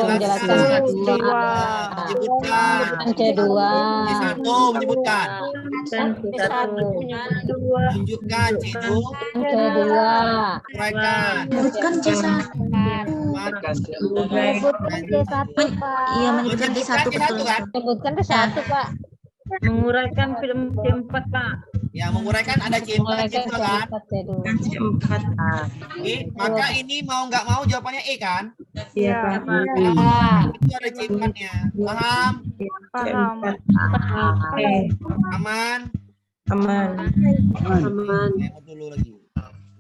Menjelaskan Menyebutkan. C2. C1 menyebutkan. Tunjukkan C2. C2. Uraikan. Menyebutkan C1. Menyebutkan C1, Pak. Iya, menyebutkan C1 betul. kan? Sebutkan C1, Pak. Menguraikan film C4, Pak. Ya, menguraikan ada C4 C2 kan? Oke, maka ini mau nggak mau jawabannya E kan? Iya. Itu ada C4-nya. Paham? Paham. Aman? Aman. Tengok dulu lagi.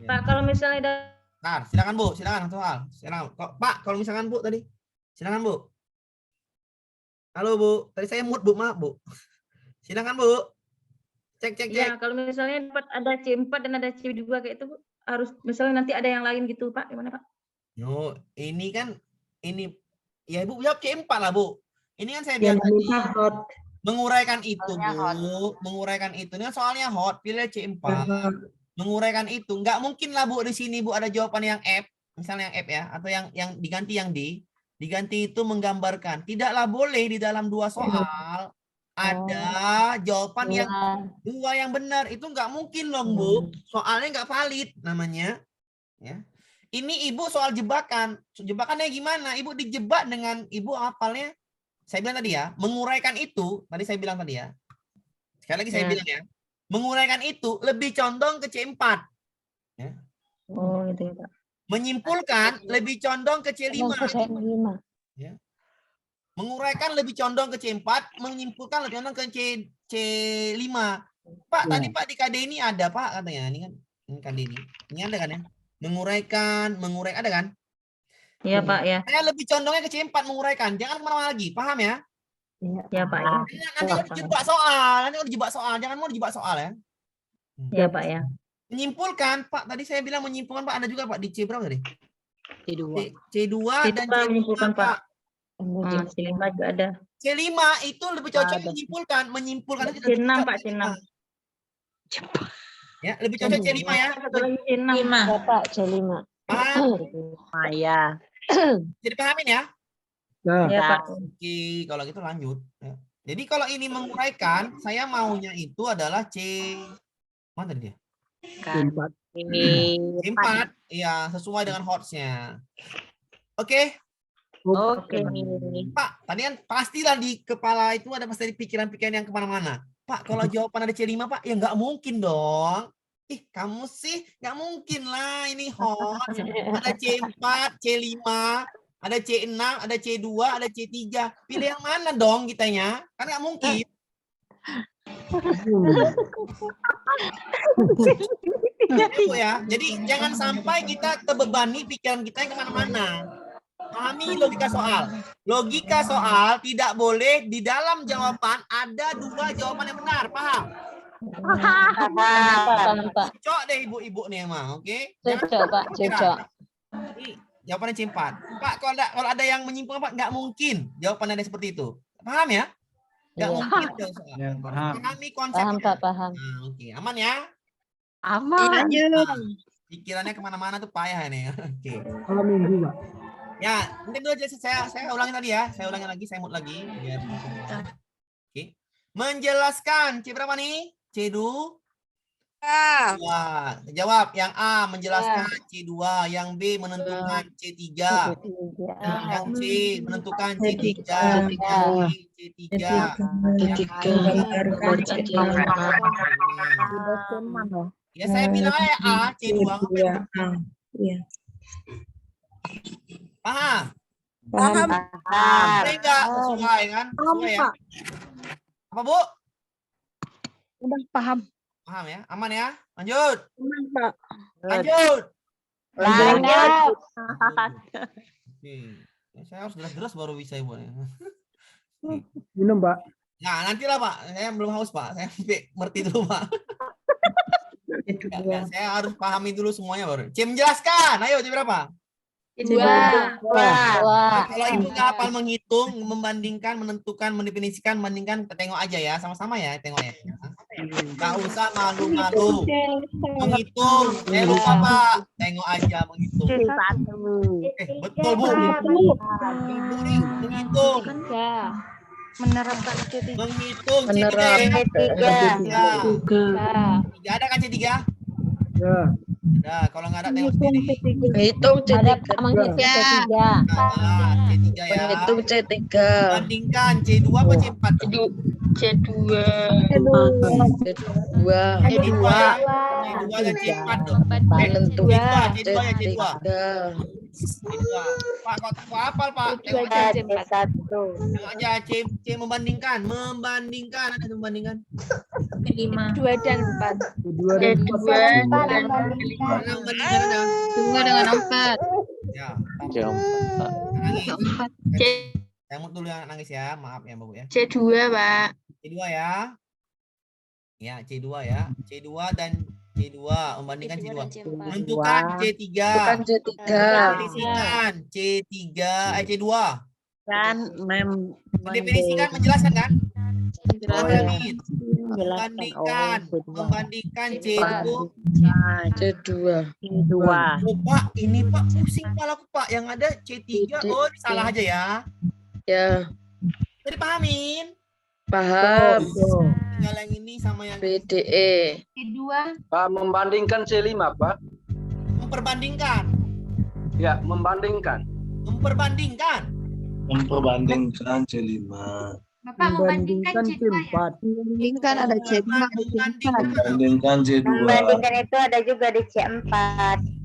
Pak, kalau misalnya ada Nah, silakan Bu, silakan soal. Silakan. Pak, kalau misalkan Bu tadi. Silakan Bu. Halo Bu, tadi saya mute Bu, maaf Bu. Silakan Bu. Cek. ya, kalau misalnya dapat ada C4 dan ada C2 kayak itu, Bu, harus misalnya nanti ada yang lain gitu, Pak. Gimana, Pak? No, ini kan ini ya Ibu jawab C4 lah Bu. Ini kan saya bilang tadi menguraikan itu Bu, menguraikan itu. Ini kan soalnya hot, pilih C4. Menguraikan itu nggak mungkin lah Bu di sini Bu ada jawaban yang F, misalnya yang F ya, atau yang diganti yang D. Diganti itu menggambarkan. Tidaklah boleh di dalam dua soal ada jawaban yang dua yang benar, itu nggak mungkin loh Bu, soalnya nggak valid namanya ya. Ini Ibu soal jebakan, jebakannya gimana? Ibu dijebak dengan Ibu hafalnya, saya bilang tadi ya, menguraikan itu tadi saya bilang tadi ya, sekali lagi saya bilang ya, menguraikan itu lebih condong ke C4 ya. Oh, gitu ya, Pak. Menyimpulkan lebih condong ke C5 ya. Menguraikan lebih condong ke C4, menyimpulkan lebih condong ke C5. Pak, tadi Pak di KD ini ada Pak katanya. Ini kan ini KD ini. Ini ada kan ya? Menguraikan ada kan? Iya, Pak, ya. Saya lebih condongnya ke C4 menguraikan. Jangan kemana-mana lagi. Paham ya? Iya, Pak, ya. Nanti kalau dijebak soal, Jangan mau dijebak soal ya. Iya, Pak, ya. Menyimpulkan, Pak. Tadi saya bilang menyimpulkan Pak, ada juga Pak di C berapa tadi? C2. C2 dan Pak, C5 menyimpulkan, Pak. C5 juga ada. C5 itu lebih cocok menyimpulkan itu C6, Pak, C6. ya, lebih cocok C5 ya. Satu lagi C6. Bapak C5. Ya. Jadi pahamin ya. Ya, Pak. Oke, kalau gitu lanjut ya. Jadi kalau ini menguraikan, saya maunya itu adalah C mana tadi dia? C4. Iya, sesuai dengan hotsnya. Oke. Pak, tadi kan pastilah di kepala itu ada pasti pikiran-pikiran yang kemana-mana. Pak, kalau jawaban ada C5 Pak, ya nggak mungkin dong. Ih, kamu sih nggak mungkin lah, ini hot. Ada C4, C5, ada C6, ada C2, ada C3. Pilih yang mana dong kitanya? Kan nggak mungkin. Bu ya. Jadi jangan sampai kita terbebani pikiran kita yang kemana-mana. Pahami logika soal. Logika soal tidak boleh di dalam jawaban ada 2 jawaban yang benar. Paham? Paham, Pak. Cocok deh ibu-ibu nih emang, oke? Cocok, Pak, cocok. Ini jawabannya C4. Pak, kalau ada yang menyimpang Pak, nggak mungkin jawabannya ada seperti itu. Paham ya? Nggak Iya. mungkin. Soal. Ya, paham. Pahami konsep. Paham, Pak, paham. Nah, oke, aman ya? Aman. Nah, pikirannya kemana-mana tuh payah ini. Oke. Malam minggu, Pak. Ya, nanti dulu aja saya ulangi tadi ya. Saya ulangi lagi, saya mute lagi. Biar. Oke. Menjelaskan. C berapa nih? C2. Wah, jawab yang A menjelaskan C2, yang B menentukan C3, yang C menentukan C3, yang B C3, yang ya saya bilang aja A C2. Iya. Paham? Paham. Boleh nggak sesuai kan? Sesuai ya? Apa Bu? Udah paham. Paham ya? Aman ya? Lanjut. Aman, Pak. Lanjut. Lanjut. Oke. Ya, saya harus deras-deras baru bisa Ibu. Minum, Pak. Nah, nantilah Pak. Saya belum haus Pak. Saya ngerti dulu Pak. Ya, saya harus pahami dulu semuanya baru. C menjelaskan. Ayo, C berapa? Dua. Kalau Ibu nggak hafal menghitung, membandingkan, menentukan, mendefinisikan, membandingkan, tengok aja ya. Sama-sama ya, tengok ya. Nggak usah malu-malu. Menghitung. Lupa Pak. Tengok aja menghitung. Betul Bu. Menghitung. Menerapkan C3. Menghitung C3. C3. Ada kan C3? Ya. Nah, kalau nggak ada tengok sendiri. Hitung Ada C3. menghitung C3. Nah, C3 ya. Hitung C3. Bandingkan C2 apa C4? C2. C2. C2 dan C4 tuh. Menentukan C2 ya C2. C3. Pak, kok hafal Pak? Tengok aja Tengok aja C membandingkan. Membandingkan ada membandingkan. 2 dan 4. Mana membandingkan ada? 2 dengan 4. Ya. C4. Nangis. C Saya mau dulu yang nangis ya. Maaf ya Bapak ya. C2, Pak. C2 ya. Ya, C2 ya. C2 dan C2 membandingkan C2. Menentukan C3. Mendefinisikan C3 C2. Kan Mendefinisikan menjelaskan kan? menjelaskan. Membandingkan C2. C2. Oh, Pak, ini Pak pusing kepalaku Pak. Yang ada C3. Oh, ini salah aja ya. Ya, Jadi pahamin. paham. Tinggal yang ini sama yang BDE. Pak, membandingkan C5, Pak. memperbandingkan. Ya, membandingkan. Memperbandingkan. Membandingkan C5. Bapak membandingkan C4. Membandingkan ada C2, Membandingkan C2. Membandingkan itu ada juga di C4.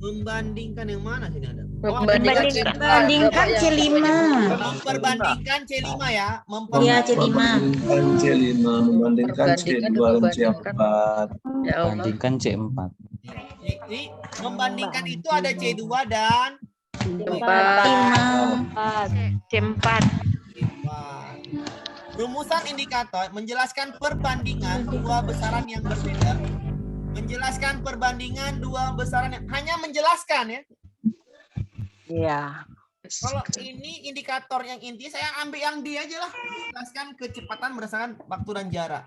Membandingkan yang mana sini ada? Membandingkan C5. Memperbandingkan C5 ya. Iya, C5. Membandingkan C5. Membandingkan C2 dan C4. Bandingkan C4. Jadi membandingkan itu ada C2 dan C4. rumusan indikator menjelaskan perbandingan dua besaran yang berbeda. Menjelaskan perbandingan dua besaran yang hanya menjelaskan ya. Iya. Kalau ini indikator yang inti saya ambil yang D aja lah. Jelaskan kecepatan berdasarkan waktu dan jarak.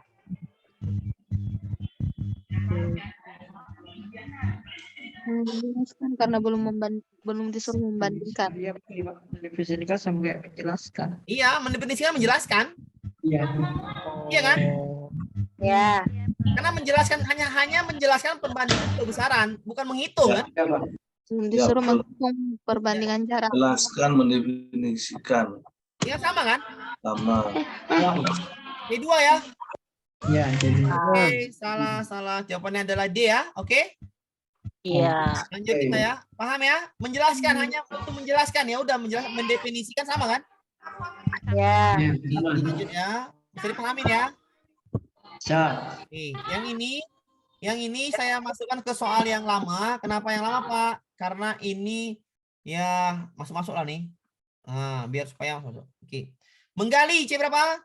Menjelaskan karena belum disuruh membandingkan. Iya, mendefinisikan sampai menjelaskan. Iya, mendefinisikan menjelaskan. Iya. Iya kan? Ya. Karena menjelaskan hanya menjelaskan perbandingan kebesaran, bukan menghitung kan? Belum disuruh menghitung perbandingan jarak. Jelaskan, mendefinisikan. Iya sama kan? Sama. D2 ya. Ya, jadi. Oke, salah. Jawabannya adalah D ya. Oke? Iya. Lanjut kita ya. Paham ya? Menjelaskan hanya untuk menjelaskan ya. Udah menjelaskan, mendefinisikan sama kan? Ya. Lanjut ya. Bisa dipahamin ya? Ya. Oke, yang ini Yang ini saya masukkan ke soal yang lama. Kenapa yang lama, Pak? Karena ini ya masuk-masuk lah nih. Nah, biar supaya masuk. Oke. Menggali C berapa?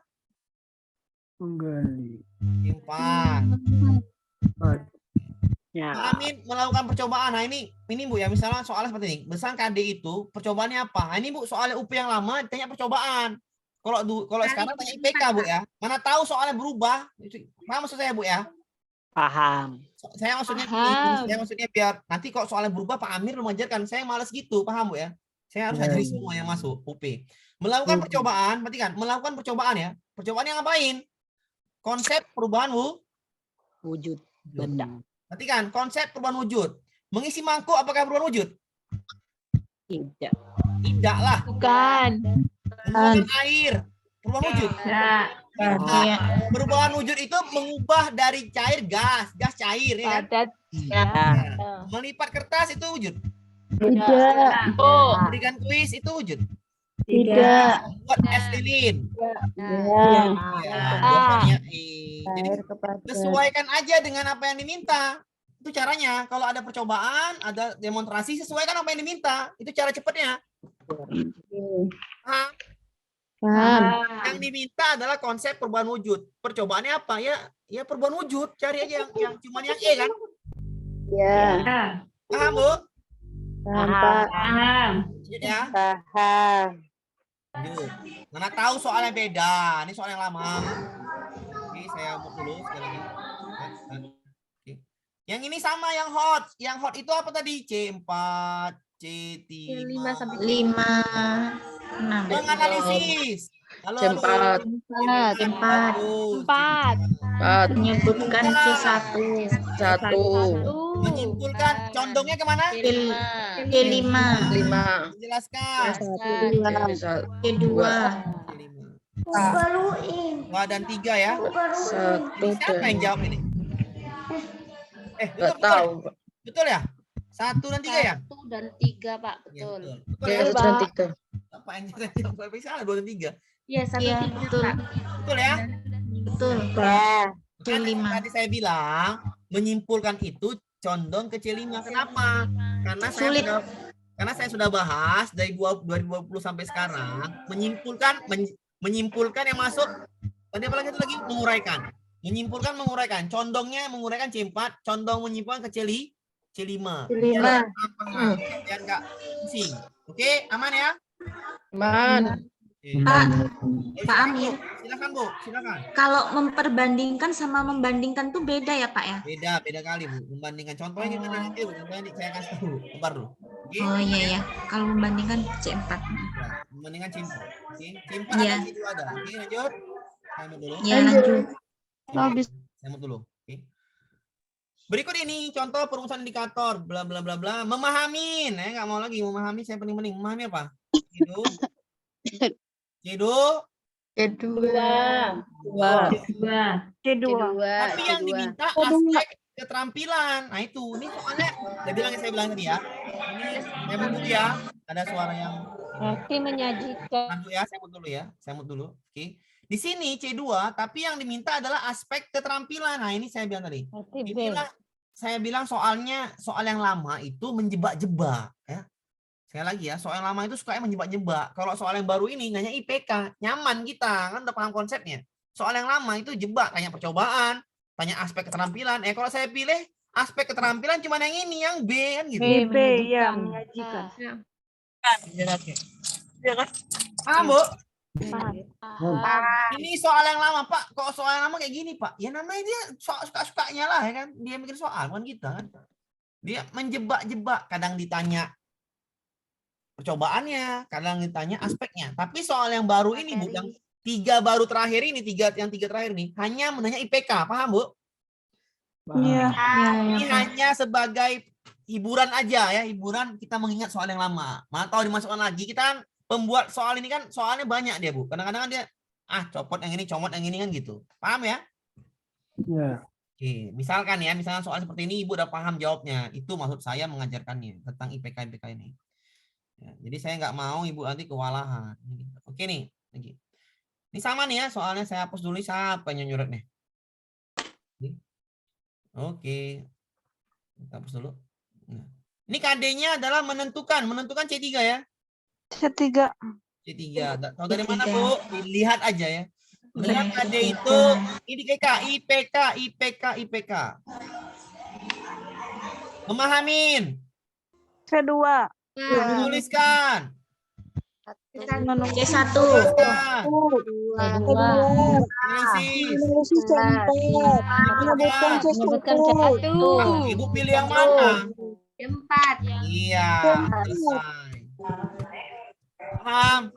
Menggali. 4. Ya. Pak Amin melakukan percobaan. Nah, ini Bu ya, misalnya soalnya seperti ini. Misalnya KD itu percobaannya apa? Nah, ini Bu, soalnya UP yang lama ditanya percobaan. Kalau sekarang tanya IPK, Bu ya. Mana tahu soalnya berubah. Paham maksud saya, Bu ya? Paham. Saya maksudnya biar nanti kalau soalnya berubah Pak Amir mengajarkan. Saya malas gitu, paham Bu ya? Saya harus ajari semua yang masuk UP. Melakukan percobaan, perhatikan, melakukan percobaan ya. Percobaan yang ngapain? Konsep perubahan Wujud benda. Perhatikan, konsep perubahan wujud. Mengisi mangkuk apakah perubahan wujud? Tidak. Tidak lah. Bukan. Mengubah air. Perubahan wujud. Nah, perubahan wujud itu mengubah dari cair gas cair ya kan? Melipat kertas itu wujud. Tidak. Berikan kuis itu wujud. Tidak. Buat es lilin. Jadi sesuaikan aja dengan apa yang diminta. Itu caranya. Kalau ada percobaan, ada demonstrasi, sesuaikan apa yang diminta. Itu cara cepatnya. Yang diminta adalah konsep perubahan wujud. Percobaannya apa? Ya perubahan wujud. Cari aja yang cuman yang E kan? Ya. Paham, Bu? Paham. Ya. Paham. Lanjut. Mana tahu soalnya beda. Ini soal yang lama. Oke, saya mau dulu sekali lagi. Oke. Yang ini sama yang hot. Yang hot itu apa tadi? C4, C3, 5 sampai 5. 6. Menganalisis. Halo, C4. 4. Menyebutkan C1. 1. Menyimpulkan condongnya kemana? C5. 5. Jelaskan. C2. Dua dan 3 ya. 1 Siapa yang jawab ini? Nggak tahu. Betul ya? 1 dan 3 ya? 1 dan 3, Pak. Iya, Betul. Betul Ya, ya? 1 dan 3. Apa yang jawab? Bisa 2 dan 3. Iya, 1, 3. Betul. Betul ya? Betul. C5. Tadi saya bilang menyimpulkan itu condong ke C5. Kenapa? Karena saya sudah bahas dari 2020 sampai sekarang menyimpulkan yang masuk. Tadi apa lagi itu lagi? Menguraikan. Menguraikan. Condongnya menguraikan C4, condong menyimpulkan ke C5. Biar enggak pusing. Oke, aman ya? Aman. Pak Amir. Silakan, Bu. Silakan. Kalau memperbandingkan sama membandingkan tuh beda ya, Pak ya? Beda kali, Bu. Membandingkan contohnya gimana nanti, Bu? Nanti saya kasih tahu. Bentar dulu. Oke? Oh iya ya. Kalau membandingkan C4. Ya, membandingkan C4. Oke? C4 Iya. ada, C2 ada. Oke, lanjut. Saya mau dulu. Ya, lanjut. Saya mau dulu. Oke. Berikut ini contoh perumusan indikator bla bla bla bla. Memahamin. Nggak mau lagi memahami, saya penting-penting. Memahami apa? C2. Tapi yang diminta aspek keterampilan. Nah itu, ini soalnya saya bilang tadi ya. Ini saya mau dulu ya. Ada suara yang menyajikan. Nanti ya, saya mau dulu. Oke. Di sini C2, tapi yang diminta adalah aspek keterampilan. Nah, ini saya bilang tadi. Inilah saya bilang soal yang lama itu menjebak-jebak ya. Sekali lagi ya, soal yang lama itu suka menjebak-jebak. Kalau soal yang baru ini nanya IPK, nyaman kita, kan udah paham konsepnya. Soal yang lama itu jebak, tanya percobaan, tanya aspek keterampilan. Kalau saya pilih aspek keterampilan cuma yang ini, yang B kan gitu. B ya, menyajikan. Paham, Bu? Ini soal yang lama, Pak. Kok soal yang lama kayak gini, Pak? Ya namanya dia suka-sukanya lah, ya kan? Dia bikin soal, bukan kita kan? Dia menjebak-jebak. Kadang ditanya percobaannya, kadang ditanya aspeknya. Tapi soal yang baru ini, Bu, yang 3 baru terakhir ini, yang 3 terakhir ini, hanya menanya IPK. Paham, Bu? Iya. Ini hanya sebagai hiburan aja ya, hiburan kita mengingat soal yang lama. Mana tahu dimasukkan lagi, kita kan pembuat soal ini kan soalnya banyak dia, Bu. Kadang-kadang dia copot yang ini, comot yang ini kan gitu. Paham ya? Iya. Oke, misalkan soal seperti ini Ibu udah paham jawabnya. Itu maksud saya mengajarkannya tentang IPK ini. Ya, jadi saya nggak mau Ibu nanti kewalahan. Oke nih, lagi. Ini sama nih ya soalnya, saya hapus dulu. Siapa yang nyurat nih? Oke. Kita hapus dulu. Nah. Ini KD-nya adalah menentukan C3 ya. C3. C3. Tahu dari mana, Bu? Lihat aja ya. Lihat KD itu ini IPK. Memahamin. C2. Menuliskan. C1. Jelaskan. Menyebutkan C1. Ibu pilih yang mana? C4. Iya, selesai. Paham?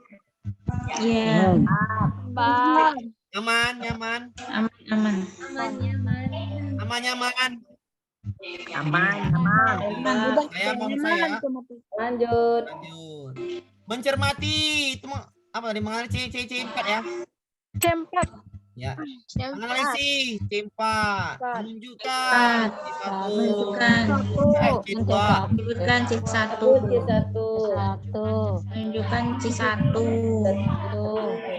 Iya. Nyaman. Aman. Saya mau saya. Lanjut. Mencermati itu apa tadi? Menganalisis C4 ya. C4. Ya. Analisis C4. Menunjukkan C1. C2. Menyebutkan C1. Menunjukkan C1.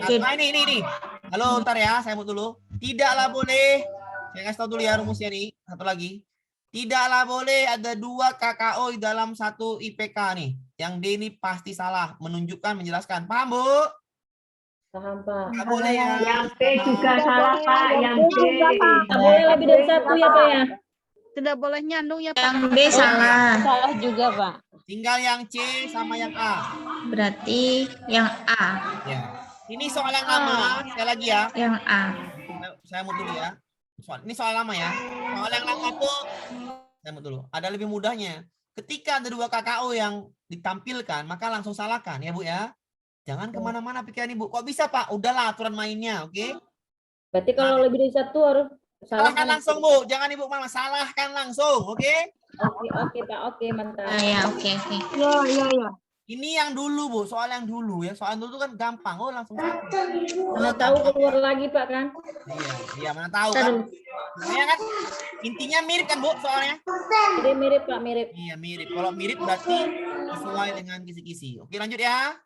Nah, ini. Halo, ntar ya, saya mau dulu. Tidaklah boleh. Saya kasih tahu dulu ya rumusnya nih. Satu lagi. Tidaklah boleh ada 2 KKO di dalam satu IPK nih. Yang D ini pasti salah. Menunjukkan, menjelaskan. Paham, Bu? Paham, Pak. Nggak boleh ya. Yang P juga salah, Pak. Yang C. Nggak boleh lebih dari 1 ya, Pak ya? Tidak boleh nyandung ya, Pak. Yang B salah. Salah juga, Pak. Tinggal yang C sama yang A. Berarti yang A. Ya. Ini soal yang lama. Sekali lagi ya. Yang A. Saya mau dulu ya. Ini soal lama ya. Soal yang lama tuh saya mau dulu. Ada lebih mudahnya. Ketika ada 2 KKO yang ditampilkan, maka langsung salahkan ya, Bu ya. Jangan kemana-mana pikiran Ibu. Kok bisa, Pak? Udahlah aturan mainnya, oke? Berarti kalau lebih dari 1 harus Salahkan langsung, Bu. Jangan Ibu malah salahkan langsung, oke? Oke, Pak. Oke, mantap. Ya, oke. Iya. Ini yang dulu, Bu. Soal yang dulu ya. Soal dulu kan gampang. Oh, langsung salah. Mana tahu keluar lagi, Pak kan? Iya, mana tahu kan. Ya kan? Intinya mirip kan, Bu, soalnya? Mirip, Pak, mirip. Iya, mirip. Kalau mirip berarti sesuai dengan kisi-kisi. Oke, lanjut ya.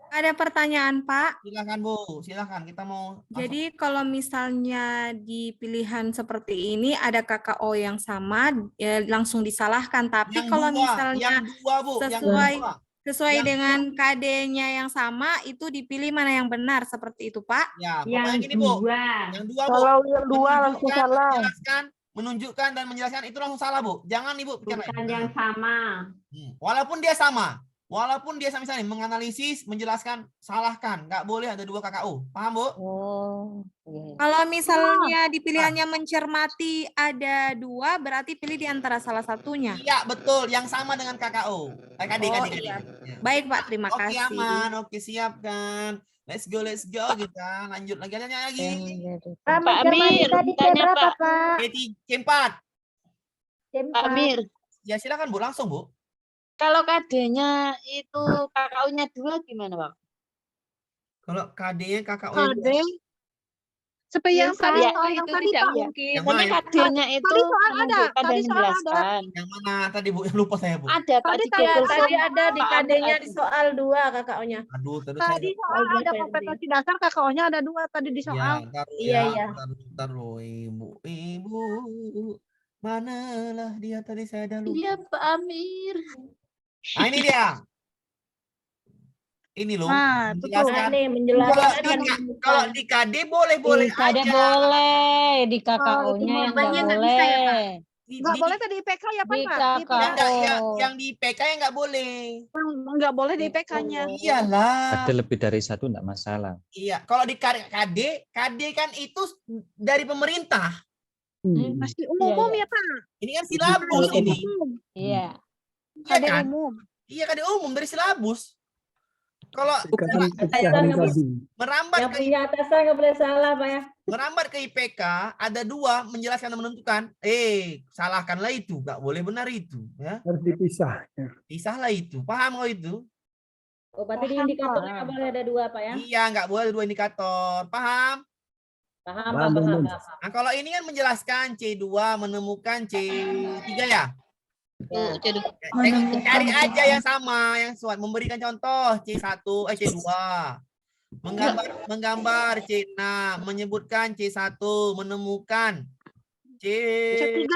Ada pertanyaan, Pak. Silakan, Bu. Silakan. Kita mau Jadi kalau misalnya di pilihan seperti ini ada KKO yang sama, ya langsung disalahkan. Tapi yang kalau dua, misalnya yang dua, Bu. sesuai Yang dengan KD-nya yang sama, itu dipilih mana yang benar seperti itu, Pak? Ya, pokoknya gini, Bu. Yang dua, Bu. Kalau yang 2 langsung salah. Menunjukkan dan menjelaskan itu langsung salah, Bu. Jangan, Ibu. Bukan yang sama. Walaupun dia sama. Walaupun dia sama misalnya menganalisis, menjelaskan, salahkan. Nggak boleh ada 2 KKO. Paham, Bu? Kalau misalnya di pilihannya mencermati ada 2, berarti pilih di antara salah satunya. Iya, betul. Yang sama dengan KKO. KD. Iya. Baik, Pak. Terima kasih. Oke, aman. Oke, siap kan. Let's go. Kita lanjut lagi. Pak Amir, tanya Pak. C4. Pak Amir. Ya, silakan, Bu. Langsung, Bu. Kalau KD-nya itu KKO-nya 2 gimana, Pak? Kalau KD-nya KKO KD. Seperti yang tadi itu tadi, tidak Pak. mungkin. Yang Tapi mana? KD-nya itu Tadi soal ada. menunjukkan dan menjelaskan. Yang mana tadi, Bu? Lupa saya, Bu. Ada Pak di Ya, Google tadi Form. ada di KD-nya di soal 2 KKO-nya. Aduh, terus Tadi soal ada kompetensi dasar KKO-nya ada 2 tadi di soal. Iya. Ntar loh, Ibu. Manalah dia tadi saya dah lupa. Iya, Pak Amir. Nah, ini dia. Ini loh. Nah, Menjelaskan. Menjelaskan. Kalau di KD boleh Di KD aja. boleh, di KKO-nya yang nggak boleh. Nggak boleh tadi IPK ya, Pak? Di Pak? KKO. Yang di PK yang nggak boleh. Nggak boleh di IPK-nya. Iyalah. Ada lebih dari 1 enggak masalah. Iya. Kalau di KD kan itu dari pemerintah. Masih umum ya, Pak? Ini kan silabus ini. Iya. Iya kan? Umum. Iya, KD umum dari silabus. Kalau merambat Yang ke punya atasan nggak boleh salah, Pak ya. merambat ke IPK ada 2 menjelaskan dan menentukan. Salahkanlah itu, nggak boleh benar itu, ya. Harus dipisah. Pisahlah itu. Paham kok itu? Oh, berarti di indikatornya nggak boleh ada 2, Pak ya. Iya, nggak boleh 2 indikator. Paham? Paham, Pak. Nah, kalau ini kan menjelaskan C2 menemukan C3 ya. Cari aja yang sama, yang sesuai. Memberikan contoh C1, C2. Menggambar C6, menyebutkan C1, menemukan C3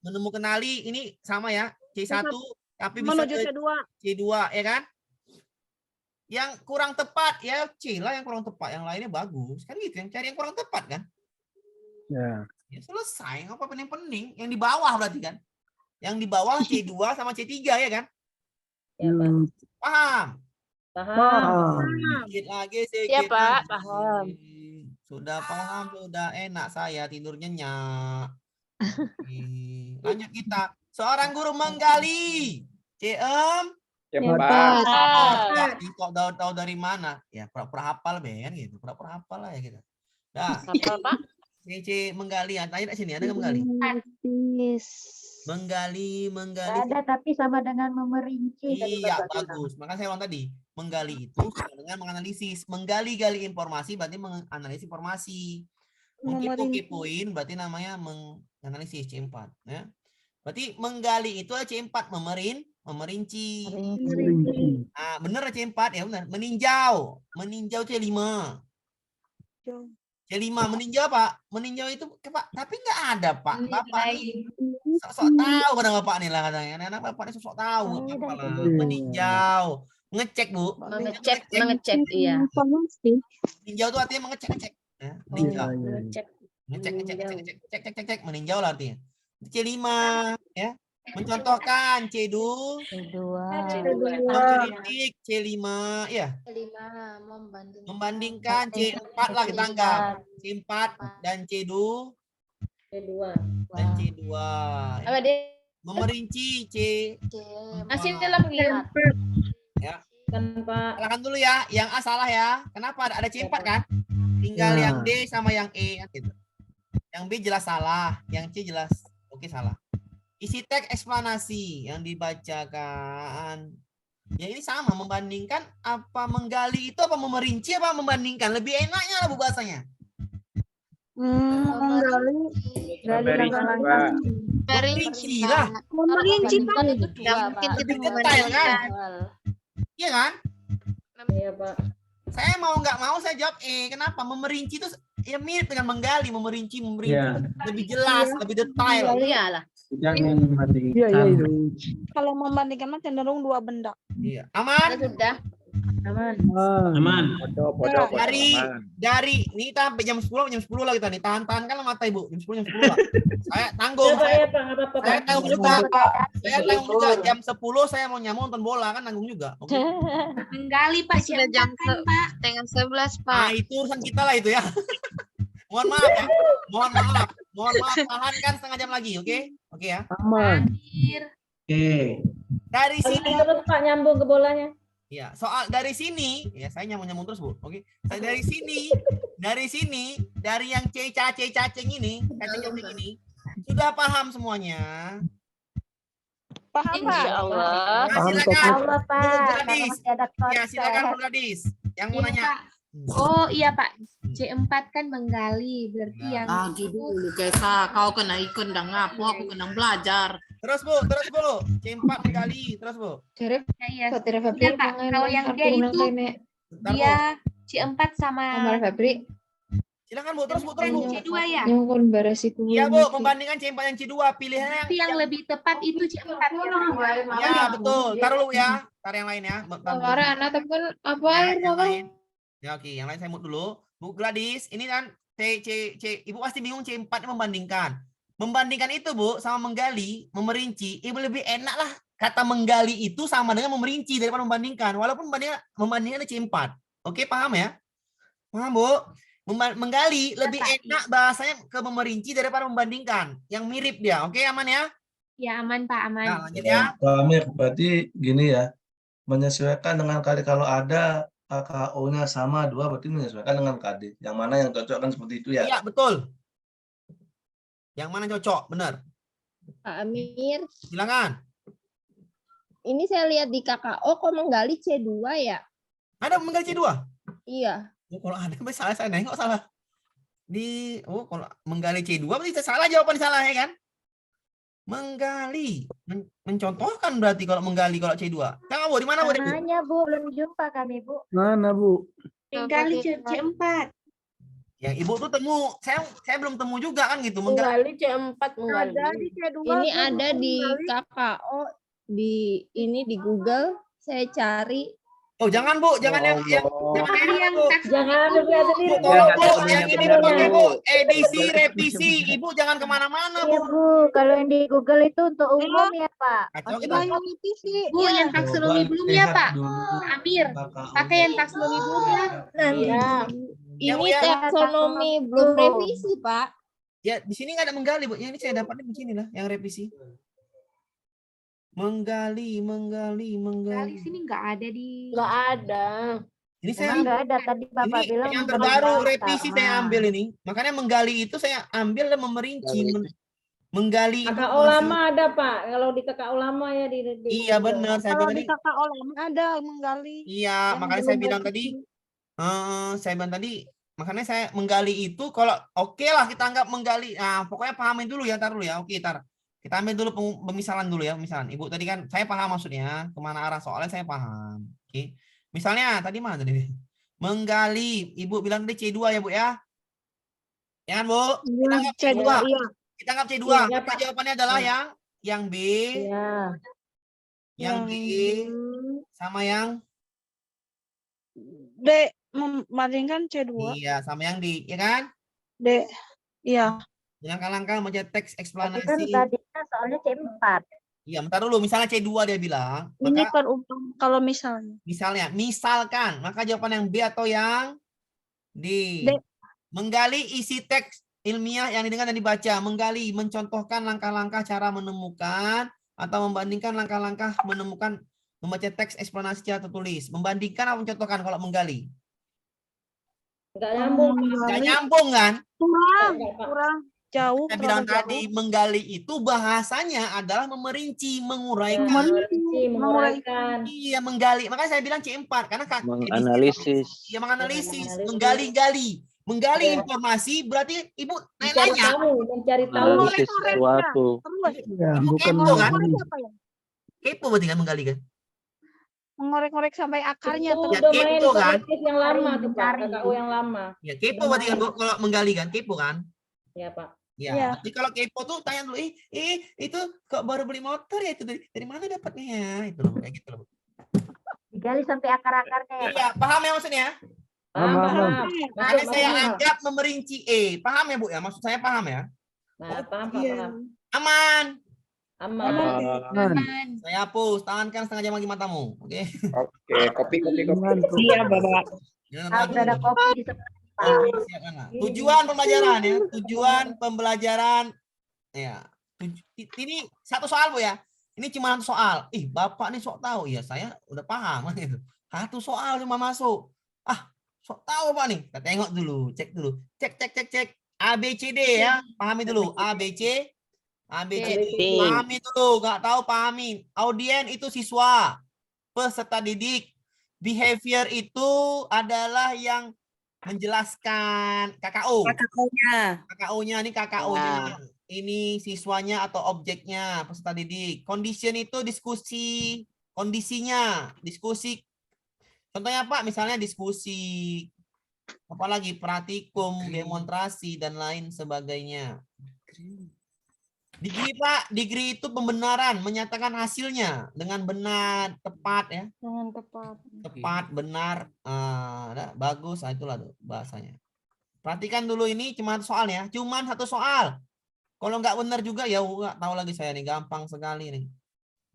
menemukan kenali ini sama ya, C1 tapi bisa Menuju ke C2. C2 ya kan? Yang kurang tepat ya C lah yang kurang tepat, yang lainnya bagus. Kan gitu, yang cari yang kurang tepat kan? Ya. Ya selesai, apa pening-pening. Yang di bawah berarti kan? Yang di bawah C2 sama C3 ya kan? Ya, Pak. Paham? Paham. Sedikit lagi, sedikit Iya, Pak, lagi. paham. Sudah paham, sudah enak saya tidur nyenyak. Oke. Lanjut kita. Seorang guru menggali. CM. Kok tahu dari mana? Ya pura-pura hafal kan gitu. Pura-pura hafal lah ya kita. Dah. Apa, Pak? C menggali. Tanya di sini ada nggak menggali? Menggali. Ada tapi sama dengan memerinci. Iya, bagus. Makanya saya ulang tadi. Menggali itu sama dengan menganalisis. Menggali-gali informasi berarti menganalisis informasi. Mengkepo-kepoin berarti namanya menganalisis C4. Ya. Berarti menggali itu C4. Memerinci. Nah, bener C4 ya benar. Meninjau. Meninjau C5. C5 meninjau Pak. Meninjau itu Pak, tapi nggak ada Pak. Bapak ini sok tahu kadang Bapak nih lah katanya. Anak Bapak ini sok tahu. Meninjau. Ngecek Bu. Mengecek, iya. Meninjau itu artinya mengecek. Ya, meninjau. Ngecek. Meninjau lah artinya. C5 ya. Mencontohkan C2. Mengkritik C5 ya. C5 Membandingkan C4 lah kita anggap. C4 dan C2. Dan C2. Apa dia? Memerinci C. Masih dalam lihat. Ya. Silakan dulu ya. Yang A salah ya. Kenapa? Ada C4 kan? Tinggal yang D sama yang E gitu. Yang B jelas salah, yang C jelas oke salah. Isi teks eksplanasi yang dibacakan. Ya ini sama, membandingkan apa menggali itu apa memerinci apa membandingkan. Lebih enaknya lah bu bahasanya. Memperinci lah. Memerinci Pak. Mungkin lebih detail kan? Iya kan? Iya Pak. Saya mau nggak mau saya jawab kenapa? Memerinci itu ya mirip dengan menggali, memerinci, lebih jelas, lebih detail. Iyalah. Jangan membandingkan. Kalau membandingkan mah cenderung dua benda. Iya. Aman? Sudah. Aman. Dari ini kita sampai jam 10 lah kita nih. Tahan kan lah mata Ibu. Jam 10 lah. Saya tanggung. Saya tanggung juga. Saya tanggung juga jam 10 saya mau nyamuk nonton bola kan tanggung juga. Oke. Menggali Pak sudah jam setengah 11 Pak. Nah, itu urusan kita lah itu ya. Mohon maaf ya. Mohon maaf tahan kan setengah jam lagi, oke? Oke ya. Aman. Oke. Dari sini terus Pak nyambung ke bolanya. Ya, soal dari sini, ya saya nyambung terus Bu. Oke. Saya dari sini, dari yang cacing ini sudah paham semuanya. Paham Pak? Insyaallah. Nah, silakan. Allah Pak. Ya, silakan Bu Gadis. Yang mau nanya. Oh iya Pak, C4 kan menggali, berarti yang Dulu Kesa, kau kena ikut dan ngapu, aku kena belajar. Terus Bu. C4 menggali, terus Bu. Iya, Pak. Kalau yang dia itu dia C4 sama Silakan Bu, terus Bu. C2 ya? Iya Bu, membandingkan C4 dan C2, pilihannya Tapi yang lebih tepat itu C4 ya betul. Taruh lu ya, taruh yang lain ya. Ya oke, yang lain saya mute dulu. Bu Gladys, ini kan Ibu pasti bingung C4 membandingkan. Membandingkan itu Bu sama menggali, memerinci, Ibu lebih enak lah kata menggali itu sama dengan memerinci daripada membandingkan. Walaupun membandingkan C4. Oke, paham ya? Paham Bu? Menggali lebih enak bahasanya ke memerinci daripada membandingkan. Yang mirip dia. Oke, aman ya? Ya aman Pak, aman. Nah, lanjut ya. Pak Amir, berarti gini ya. Menyesuaikan dengan kali kalau ada KKO-nya sama 2 berarti menyesuaikan dengan KD. Yang mana yang cocok kan seperti itu ya? Iya, betul. Yang mana cocok, benar. Pak Amir, Silakan. ini saya lihat di KKO kok menggali C2 ya? Ada menggali C2? Iya. Kalau ada salah saya nengok salah. Kalau menggali C2 berarti salah jawaban salah ya kan? Menggali, mencontohkan berarti kalau menggali kalau C2. Kang Bu, di mana Bu? Namanya Bu, belum jumpa kami Bu. Mana Bu? Menggali C4. Yang Ibu tuh temu, saya belum temu juga kan gitu. Menggali C4 menggali. Ada di C2. Ini Bu, ada di menggali. KKO di Google. Saya cari. Oh jangan Bu, jangan yang Bu. Jangan lihat sendiri. Bu, tolong Bu, yang ini dipakai Bu. Edisi, revisi. Ibu jangan kemana-mana Iya Bu. Bu, kalau yang di Google itu untuk umum ya Pak. Kacau Maksudnya kita. Bu, yang taksonomi belum ya Pak? Amir, pakai yang taksonomi belum ya? Iya. Ya, Bu, Ini ya. taksonomi belum revisi, Pak. Ya di sini nggak ada menggali Bu. Yang ini saya dapatnya begini lah, yang revisi. Menggali. Kali sini nggak ada di. Nggak ada. Ini saya Emang nggak ada tadi Bapak ini bilang yang belum terbaru daftar. revisi saya ambil ini. Makanya menggali itu saya ambil dan memerinci. Menggali KKO informasi. lama ada Pak. Kalau di KKO lama ya di Iya benar, saya Kalau bilang di tadi. KKO lama ada menggali. Iya, yang makanya belum saya bilang revisi. tadi. Saya bilang tadi, makanya saya menggali itu kalau oke lah kita anggap menggali. Nah, pokoknya pahamin dulu ya, taruh dulu ya. Oke, tar. Kita ambil dulu pemisalan dulu ya, misalan. Ibu tadi kan saya paham maksudnya, kemana arah soalnya saya paham. Oke. Misalnya tadi mana tadi? Menggali. Ibu bilang tadi C2 ya, Bu ya? Ya kan, Bu? Kita anggap C2, iya. Kita anggap C2. Iya, Maka Pak. jawabannya adalah yang B, Iya. yang D, sama yang D membandingkan C2. iya, sama yang D, ya kan? D. Iya. Langkah-langkah membaca teks Tapi eksplanasi. kan tadinya soalnya C4. Iya, bentar dulu. Misalnya C2 dia bilang, Ini maka kan kalau misalnya. misalkan, maka jawaban yang B atau yang D. D. Menggali isi teks ilmiah yang didengar dan dibaca. Menggali, mencontohkan langkah-langkah cara menemukan atau membandingkan langkah-langkah menemukan membaca teks eksplanasi secara tertulis. Membandingkan atau mencontohkan kalau menggali. Nggak nyambung. Nggak nyambung kan? Kurang jauh. Saya bilang terlalu tadi, jauh. menggali itu bahasanya adalah memerinci, menguraikan. Menguraikan. Iya, menggali. Makanya saya bilang C4 karena Menganalisis. Iya, menganalisis, menggali-gali. Menggali informasi berarti Ibu Mencari nanya. tahu, mencari tahu. Analisis sesuatu. Ya, Ibu bukan kepo kan? menggali. Kepo berarti kan menggali kan? Mengorek-ngorek sampai akarnya Itu terus. Ya, domain kepo kan? kognitif yang lama tuh Pak. KKO yang lama. Ya, kepo berarti kan Bu, kalau menggali kan? Kepo kan? Ya Pak. Ya, Iya. tapi kalau kepo tuh tanya dulu, itu kok baru beli motor ya itu dari mana dapatnya ya? Itu loh, kayak gitu loh. Bu. Digali sampai akar-akarnya ya Pak. Iya, paham ya maksudnya? Paham, paham. Makanya saya anggap memerinci paham ya Bu ya? Maksud saya paham ya? Nah, paham, Pak, Iya. paham. Aman. Aman. Saya hapus, tangankan setengah jam lagi matamu. Oke. Oke, kopi. Iya, Bapak. Harus ada kopi di sebelah Pak. Silakanlah. Tujuan pembelajaran ya, tujuan pembelajaran ya. Ini satu soal Bu ya. Ini cuma satu soal. Bapak nih sok tahu ya, saya udah paham gitu. Satu soal cuma masuk. Sok tahu Pak nih. Kita tengok dulu, cek dulu. Cek. A B C D ya. Pahami dulu. A B C D. Pahami dulu, nggak tahu pahami. Audien itu siswa, peserta didik. Behavior itu adalah yang menjelaskan KKO. KKO-nya ini KKO-nya. Ini siswanya atau objeknya, peserta didik. Condition itu diskusi, kondisinya, diskusi. Contohnya Pak, misalnya diskusi, apalagi praktikum, demonstrasi dan lain sebagainya. Degree Pak, degree itu pembenaran, menyatakan hasilnya dengan benar, tepat ya. Dengan tepat. Tepat, benar, bagus, itulah tuh bahasanya. Perhatikan dulu ini cuma soal ya, cuman satu soal. Kalau nggak benar juga ya nggak tahu lagi saya nih, gampang sekali nih.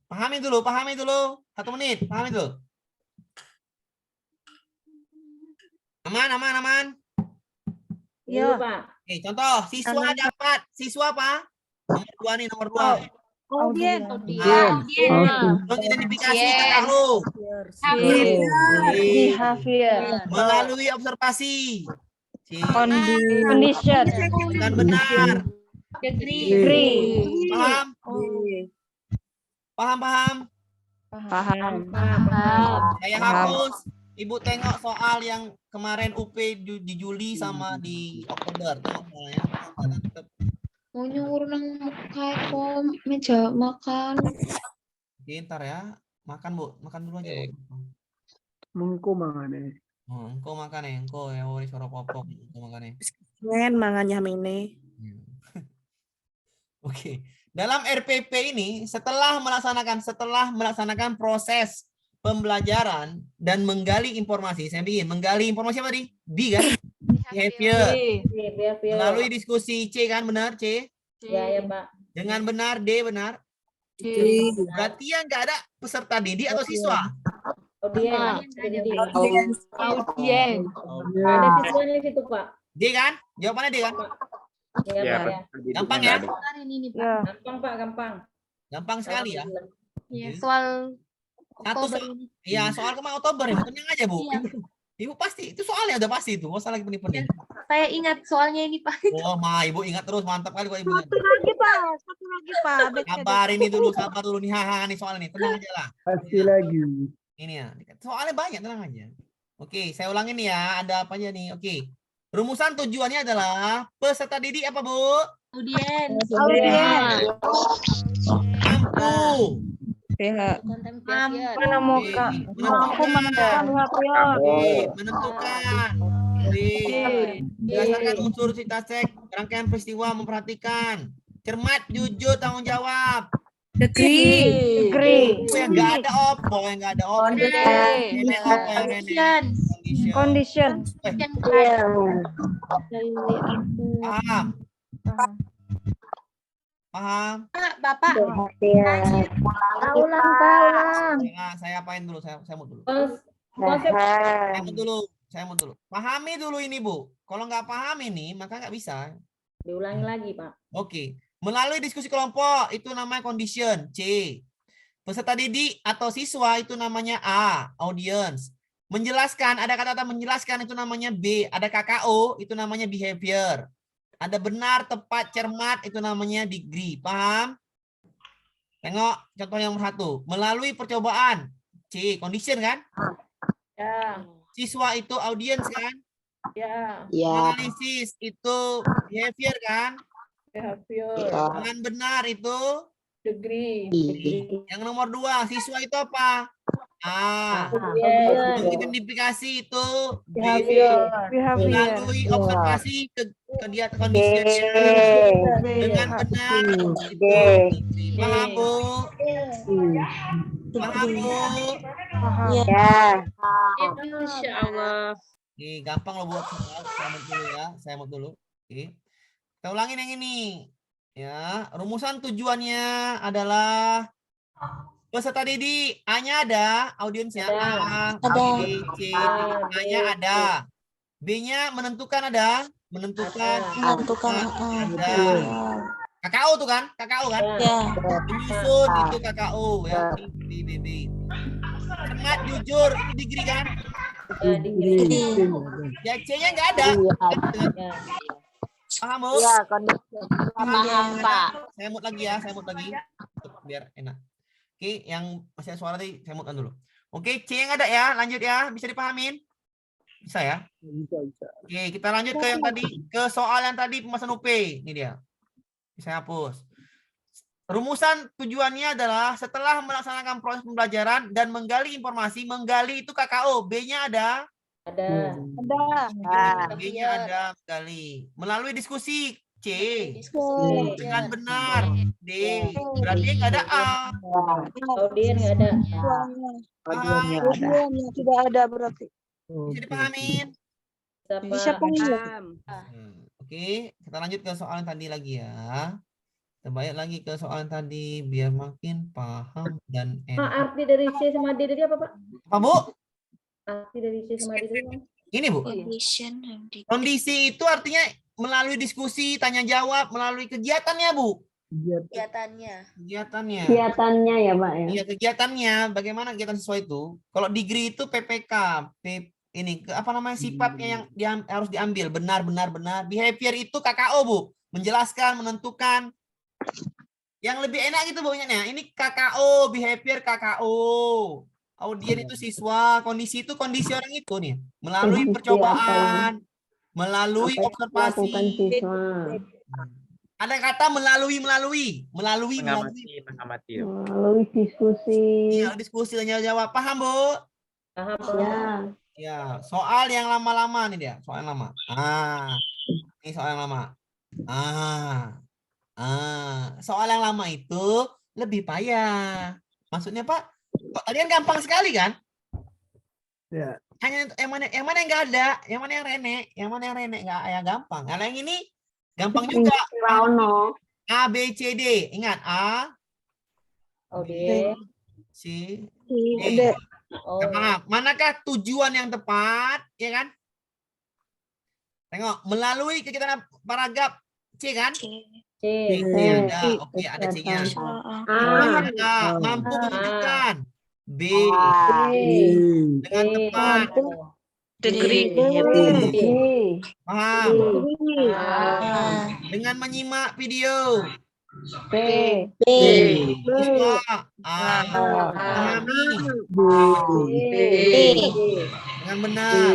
Pahami dulu, 1 menit, pahami dulu. Aman. Iya, Pak. Oke, contoh, siswa dapat, siswa Pak. Nomor 2 nih, nomor 2. Audien. Mengidentifikasi KKO. Melalui observasi. Condition. Dan benar. Degree. Paham? Paham. Saya hapus. Ibu tengok soal yang kemarin UP di Juli sama di Oktober. Tengok soalnya. Mau nyuruh nang kayak meja makan. Oke, ntar ya. Makan Bu, makan dulu aja. Bu. Mengko mangan. Oh, engkau makan ya, engkau ya, woi suara popok, engkau makan ya. Ngen mangannya mine. Oke. Dalam RPP ini setelah melaksanakan proses pembelajaran dan menggali informasi, saya bikin menggali informasi apa tadi? B kan? Behavior. Melalui diskusi C kan, benar C? Ya Pak. Dengan benar D benar? Berarti yang nggak ada peserta didik atau siswa? Audien. Audien. Ada siswanya di situ Pak. D kan? Jawabannya D kan? Ya Pak. Gampang ya? Gampang Pak, gampang. Gampang sekali ya. Iya, soal Oktober ini. Iya, soal kemarin Oktober ya. Tenang aja, Bu. Ibu pasti, itu soalnya udah pasti itu. Nggak usah lagi pening-pening. Saya ingat soalnya ini, Pak. Oh, Ibu ingat terus. Mantap kali Pak Ibu. Satu lagi, Pak. Sabar ini dulu, sabar dulu nih. Nih soal ini. Tenang aja lah. Pasti lagi. Ini ya. Soalnya banyak, tenang aja. Oke, saya ulangin ya. Ada apa aja nih? Oke. Rumusan tujuannya adalah peserta didik apa, Bu? Audien. Mampu. Menentukan. Berdasarkan unsur sitasek, rangkaian peristiwa memperhatikan. Cermat, jujur, tanggung jawab. Degree. Yang nggak ada opo, yang nggak ada opo. Condition. Paham? Bapak. Ulang. Saya apain dulu? Saya mau dulu. Konsep Saya mau dulu. Pahami dulu ini, Bu. Kalau nggak paham ini, maka nggak bisa. diulangi lagi Pak. Oke. Melalui diskusi kelompok, itu namanya condition, C. Peserta didik atau siswa, itu namanya A, audience. Menjelaskan, ada kata-kata menjelaskan, itu namanya B. Ada KKO, itu namanya behavior. Ada benar, tepat, cermat, itu namanya degree. Paham? Tengok contoh yang satu. Melalui percobaan, C, condition kan? Ya. Siswa itu audience kan? Ya. Analisis itu behavior kan? Behavior. Dengan benar itu Degree. yang nomor 2, siswa itu apa? A. Identifikasi itu B. Melalui observasi kegiatan kondisi dengan benar itu. Paham, Bu? Paham, Bu? Insyaallah. Oke, gampang loh buat saya mau dulu. Oke. Kita ulangin yang ini. Ya, rumusan tujuannya adalah peserta didik, A-nya ada, audiensnya A, B, C, A-nya ada. B-nya menentukan ada, menentukan ada. KKO tuh kan? KKO kan? Menyusun itu KKO ya. B. Cermat, jujur, itu degree kan? Ya, C-nya nggak ada. Paham, Bu? Ya, paham, Pak. Saya mute lagi ya, biar enak. Oke, yang masih ada suara tadi saya mutekan dulu. Oke, C yang ada ya, lanjut ya, bisa dipahamin? Bisa ya? Bisa. Oke, kita lanjut ke yang tadi, ke soal yang tadi pembahasan UP. Ini dia. Saya hapus. Rumusan tujuannya adalah setelah melaksanakan proses pembelajaran dan menggali informasi, menggali itu KKO, B-nya ada? Ada. B-nya ada, menggali. Melalui diskusi, C. Dengan benar, D. Berarti nggak ada A. Audien nggak ada. Tidak ada berarti. Bisa dipahamin? Bisa paham. Oke, kita lanjut ke soal yang tadi lagi ya. Kita balik lagi ke soal yang tadi biar makin paham dan Pak, enak. arti dari C sama D tadi apa Pak? Apa, Bu? Arti dari C sama D tadi. Ini, Bu. Kondisi itu artinya melalui diskusi, tanya jawab, melalui kegiatannya, Bu. Kegiatannya ya, Pak ya. Iya, kegiatannya. Bagaimana kegiatan siswa itu? Kalau degree itu PPK, ini apa namanya sifatnya yang harus diambil, benar. Behavior itu KKO, Bu. Menjelaskan, menentukan. Yang lebih enak gitu baunya. Ini KKO, behavior KKO. Audien itu siswa, kondisi itu kondisi orang itu nih. Melalui percobaan, melalui observasi. Ada kata melalui diskusi. Iya, diskusi tanya jawab. Paham, Bu? Paham. Ya. Ya, soal yang lama-lama nih dia, soal yang lama. Ini soal yang lama. Soal yang lama itu lebih payah. Maksudnya Pak, kok tadi kan gampang sekali kan? Ya. Hanya yang mana yang nggak ada, yang mana yang rene nggak yang gampang. Kalau yang ini gampang juga. A B C D, ingat A, OD. C, D. Oh. Maaf, manakah tujuan yang tepat, ya kan? Tengok, melalui kegiatan paragraf C kan? C. C ada, oke ada C-nya. Ada, mampu menunjukkan. B, dengan tepat. Paham? Dengan menyimak video. Siswa memahami dengan benar.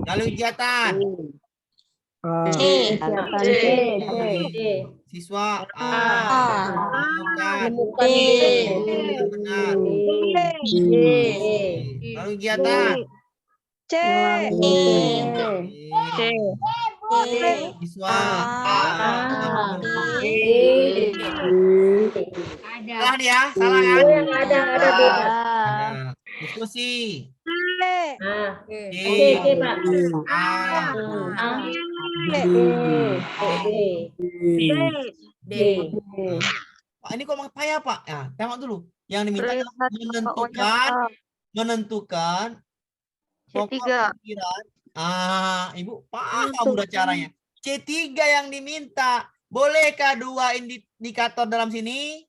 Lalu kegiatan. Siswa menemukan dengan benar. Lalu kegiatan. Siswa salah dia, salah kan? Ada. Diskusi. Pak. Pak, ini kok payah Pak? Ya, tengok dulu. Yang diminta adalah menentukan pokok pikiran. Ibu paham udah caranya. C3 yang diminta. Bolehkah 2 indikator dalam sini?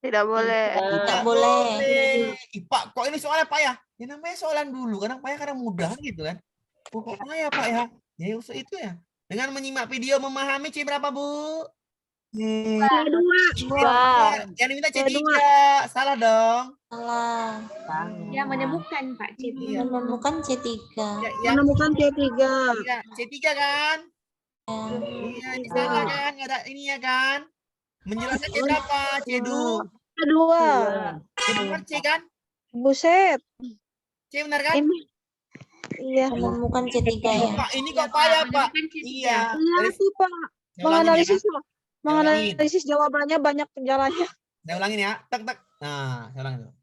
Tidak boleh. Tidak boleh. Pak, kok ini soalnya payah? Ya namanya soalan dulu. Kadang payah, kadang mudah gitu kan. Kok payah Pak ya? Ya itu ya. Dengan menyimak video memahami C berapa Bu? C2. Yang diminta C3. Salah dong. Salah. Ya, menemukan Pak C3. Menemukan C3. Menemukan C3. Ya, C3 kan? Iya, ini salah kan? Nggak ada ini ya kan? Menjelaskan C berapa? C2. C benar C kan? Buset. C benar kan? Iya. Menemukan C3 ya. Pak, ini kok payah Pak? Iya. Iya sih Pak. Menganalisis jawabannya banyak penjaranya. Saya ulangin ya. Tek. Nah, saya ulangin dulu.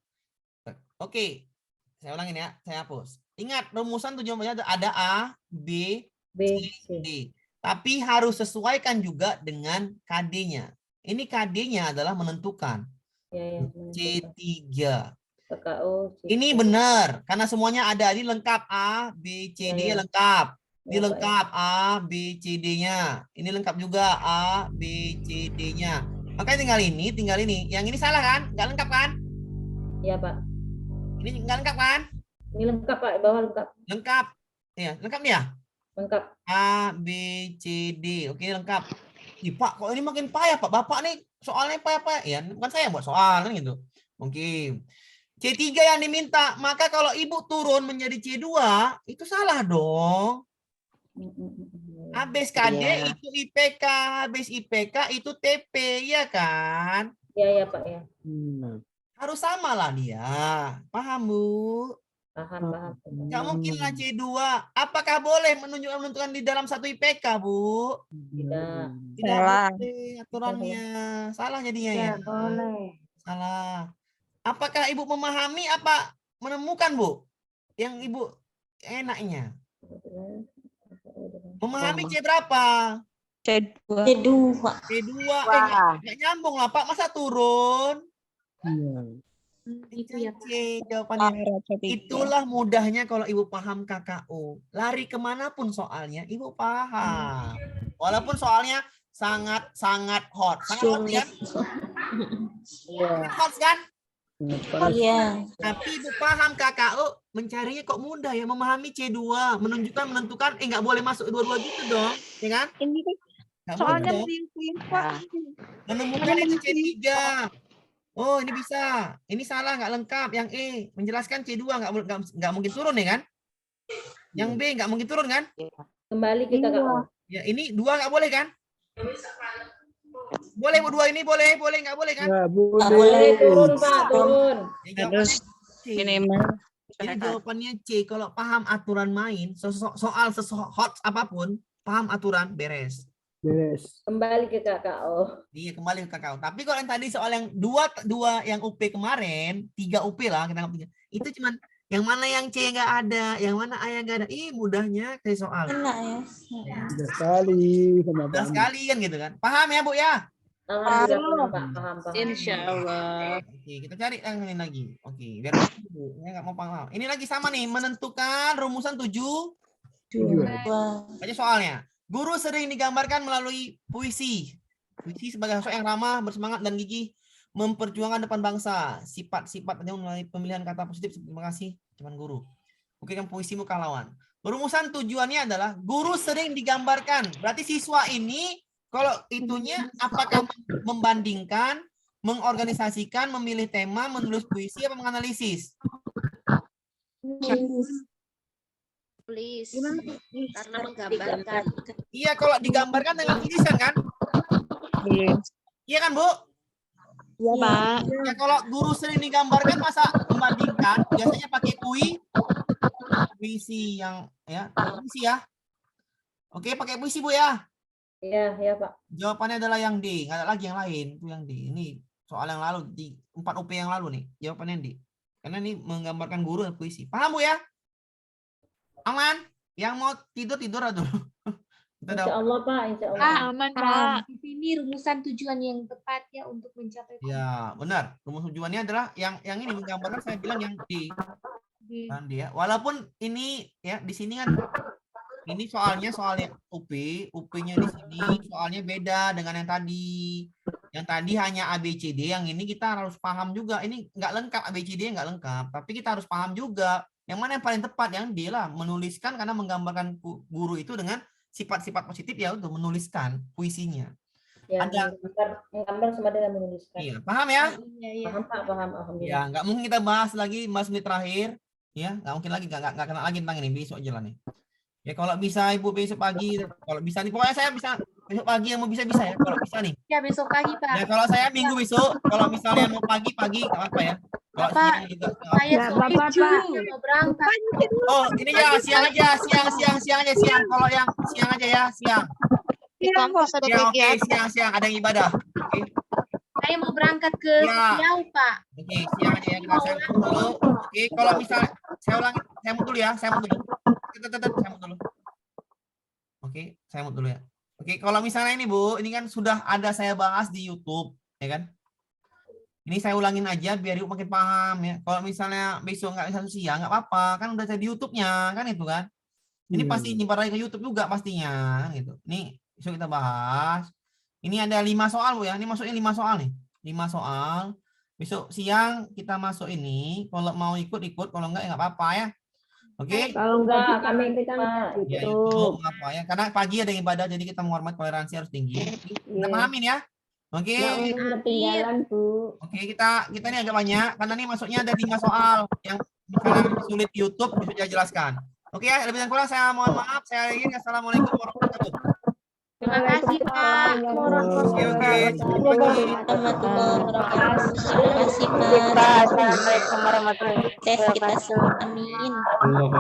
Oke. Saya ulangin ya. Saya hapus. Ingat, rumusan tujuannya ada A, B, C, D. Tapi harus sesuaikan juga dengan KD-nya. Ini KD-nya adalah menentukan. C3. Ini benar. Karena semuanya ada. Ini lengkap. A, B, C, D lengkap. Ini lengkap. A, B, C, D-nya. Ini lengkap juga. A, B, C, D-nya. Makanya tinggal ini. Yang ini salah kan? Nggak lengkap kan? Iya Pak. Ini nggak lengkap kan? Ini lengkap Pak. Bawah lengkap. Lengkap. Iya, lengkap nih ya? Lengkap. A, B, C, D. Oke, lengkap. Ih, Pak, kok ini makin payah, Pak? Bapak nih soalnya payah-payah. Ya, bukan saya yang buat soal kan gitu. Oke. C3 yang diminta. Maka kalau Ibu turun menjadi C2, itu salah dong. Habis KD itu IPK, habis IPK itu TP, ya kan? Iya, Pak ya. Harus sama lah dia. Paham, Bu? Paham. Nggak mungkin lah C2. Apakah boleh menentukan di dalam satu IPK, Bu? Tidak. Tidak boleh aturannya. Salah jadinya ya? Boleh. Salah. Apakah Ibu memahami apa menemukan, Bu? Yang Ibu enaknya. Memahami C berapa? C2. Nggak nyambung lah, Pak. Masa turun? Itu ya, C jawabannya. Itulah mudahnya kalau Ibu paham KKO. Lari kemanapun soalnya, Ibu paham. Walaupun soalnya sangat hot. Sangat hot kan? Hot kan? Iya. Tapi Ibu paham KKO, mencarinya kok mudah ya. Memahami C2, menentukan, nggak boleh masuk dua-dua gitu dong. Ya kan? Ini kan soalnya Pak. Menemukan itu C3. Oh, ini bisa. Ini salah, nggak lengkap. Yang E, menjelaskan C2 nggak mungkin turun ya kan? Yang B nggak mungkin turun kan? Kembali kita KKO. Ya, ini 2 nggak boleh kan? Boleh berdua ini boleh nggak boleh kan? Nggak Boleh boleh. turun Pak, turun. Harus minimal. Jadi jawabannya C. Kalau paham aturan main, soal hot apapun, paham aturan, beres. Beres. Kembali ke KKO. Iya, kembali ke kakao. Tapi kalau yang tadi soal yang dua yang UP kemarin, 3 UP lah kita anggap 3. Itu cuman yang mana yang C nggak ada, yang mana A yang nggak ada. Mudahnya kayak soal. Enak ya. Mudah sekali sama Mudah Pak. sekali kan gitu kan. Paham ya, Bu ya? Alhamdulillah Pak, paham. Insya Allah. Oke, kita cari yang lain lagi. Oke, biar Bu nggak mau paham. Ini lagi sama nih, menentukan rumusan 7. Baca soalnya. Guru sering digambarkan melalui puisi. Puisi sebagai sosok yang ramah, bersemangat dan gigih memperjuangkan depan bangsa. Sifat-sifatnya melalui pemilihan kata positif. Terima kasih, cuman guru. Oke, kan puisimu kahlawan. Berumusan tujuannya adalah guru sering digambarkan. Berarti siswa ini kalau itunya apakah membandingkan, mengorganisasikan, memilih tema, menulis puisi, apa menganalisis? Please. Karena menggambarkan. Iya, kalau digambarkan dengan tulisan kan? Iya kan, Bu? Iya, Pak. Ya, kalau guru sering digambarkan masa membandingkan, biasanya pakai puisi yang puisi ya. Oke, pakai puisi Bu ya. Iya, iya Pak. Jawabannya adalah yang D, nggak ada lagi yang lain. Itu yang D. Ini soal yang lalu, di 4 UP yang lalu nih. Jawabannya D. Karena ini menggambarkan guru dan puisi. Paham Bu ya? Aman? Yang mau tidur dulu. Insya Allah Pak, insya Allah. Aman Pak. Ini rumusan tujuan yang tepat ya untuk mencapai. Ya, benar. Rumus tujuannya adalah yang ini menggambarkan, saya bilang yang D. Kan dia. Walaupun ini ya di sini kan ini soalnya UP-nya di sini soalnya beda dengan yang tadi. Yang tadi hanya ABCD, yang ini kita harus paham juga. Ini nggak lengkap, ABCD nggak lengkap, tapi kita harus paham juga. Yang mana yang paling tepat, yang D lah, menuliskan karena menggambarkan guru itu dengan sifat-sifat positif ya untuk menuliskan puisinya. Ya, Ada menggambar sama dengan menuliskan. Iya, paham ya? Paham Pak, paham. Alhamdulillah. Ya, nggak mungkin kita bahas lagi 5 menit terakhir. Ya, nggak mungkin lagi, nggak kena lagi tentang ini, besok aja lah nih. Ya, kalau bisa Ibu besok pagi, kalau bisa nih, pokoknya saya bisa besok pagi yang mau bisa ya, kalau bisa nih. Ya besok pagi Pak. Ya, kalau saya minggu besok, kalau misalnya mau pagi nggak apa ya. Kalau siang juga. Saya mau berangkat. Oh, ini ya siang aja. Kalau yang siang aja ya, siang. Di kampus ada Ya, oke, kegiatan. siang ada yang ibadah. Oke. Saya mau berangkat ke Riau Pak. Oke, siang aja ya, kita saya dulu. Oke, kalau misalnya saya ulangi, saya mau dulu ya, saya mau dulu. Oke, saya mau dulu ya. Oke, kalau misalnya ini Bu, ini kan sudah ada saya bahas di YouTube, ya kan? Ini saya ulangin aja biar Ibu makin paham ya. Kalau misalnya besok nggak bisa siang nggak apa-apa, kan udah ada di YouTube-nya kan itu kan. Ini pasti nyebar lagi ke YouTube juga pastinya gitu. Ini besok kita bahas. Ini ada 5 soal Bu ya. Ini maksudnya 5 soal nih. 5 soal. Besok siang kita masuk ini. Kalau mau ikut, kalau enggak ya nggak apa-apa ya. Oke. Kalau enggak kami kan Ya, gitu. itu apa ya? Karena pagi ada ibadah jadi kita menghormati toleransi harus tinggi. Kita pahamin ya. Oke. Ketinggalan Bu. Oke, kita ini agak banyak karena ini masuknya ada 5 soal yang misalnya sulit di YouTube bisa saya jelaskan. Oke ya, lebih dan kurang saya mohon maaf. Saya ingin assalamualaikum warahmatullahi wabarakatuh. Terima kasih Pak. Oke. Terima kasih Pak. Assalamualaikum warahmatullahi wabarakatuh. Tes kita semua. Amin.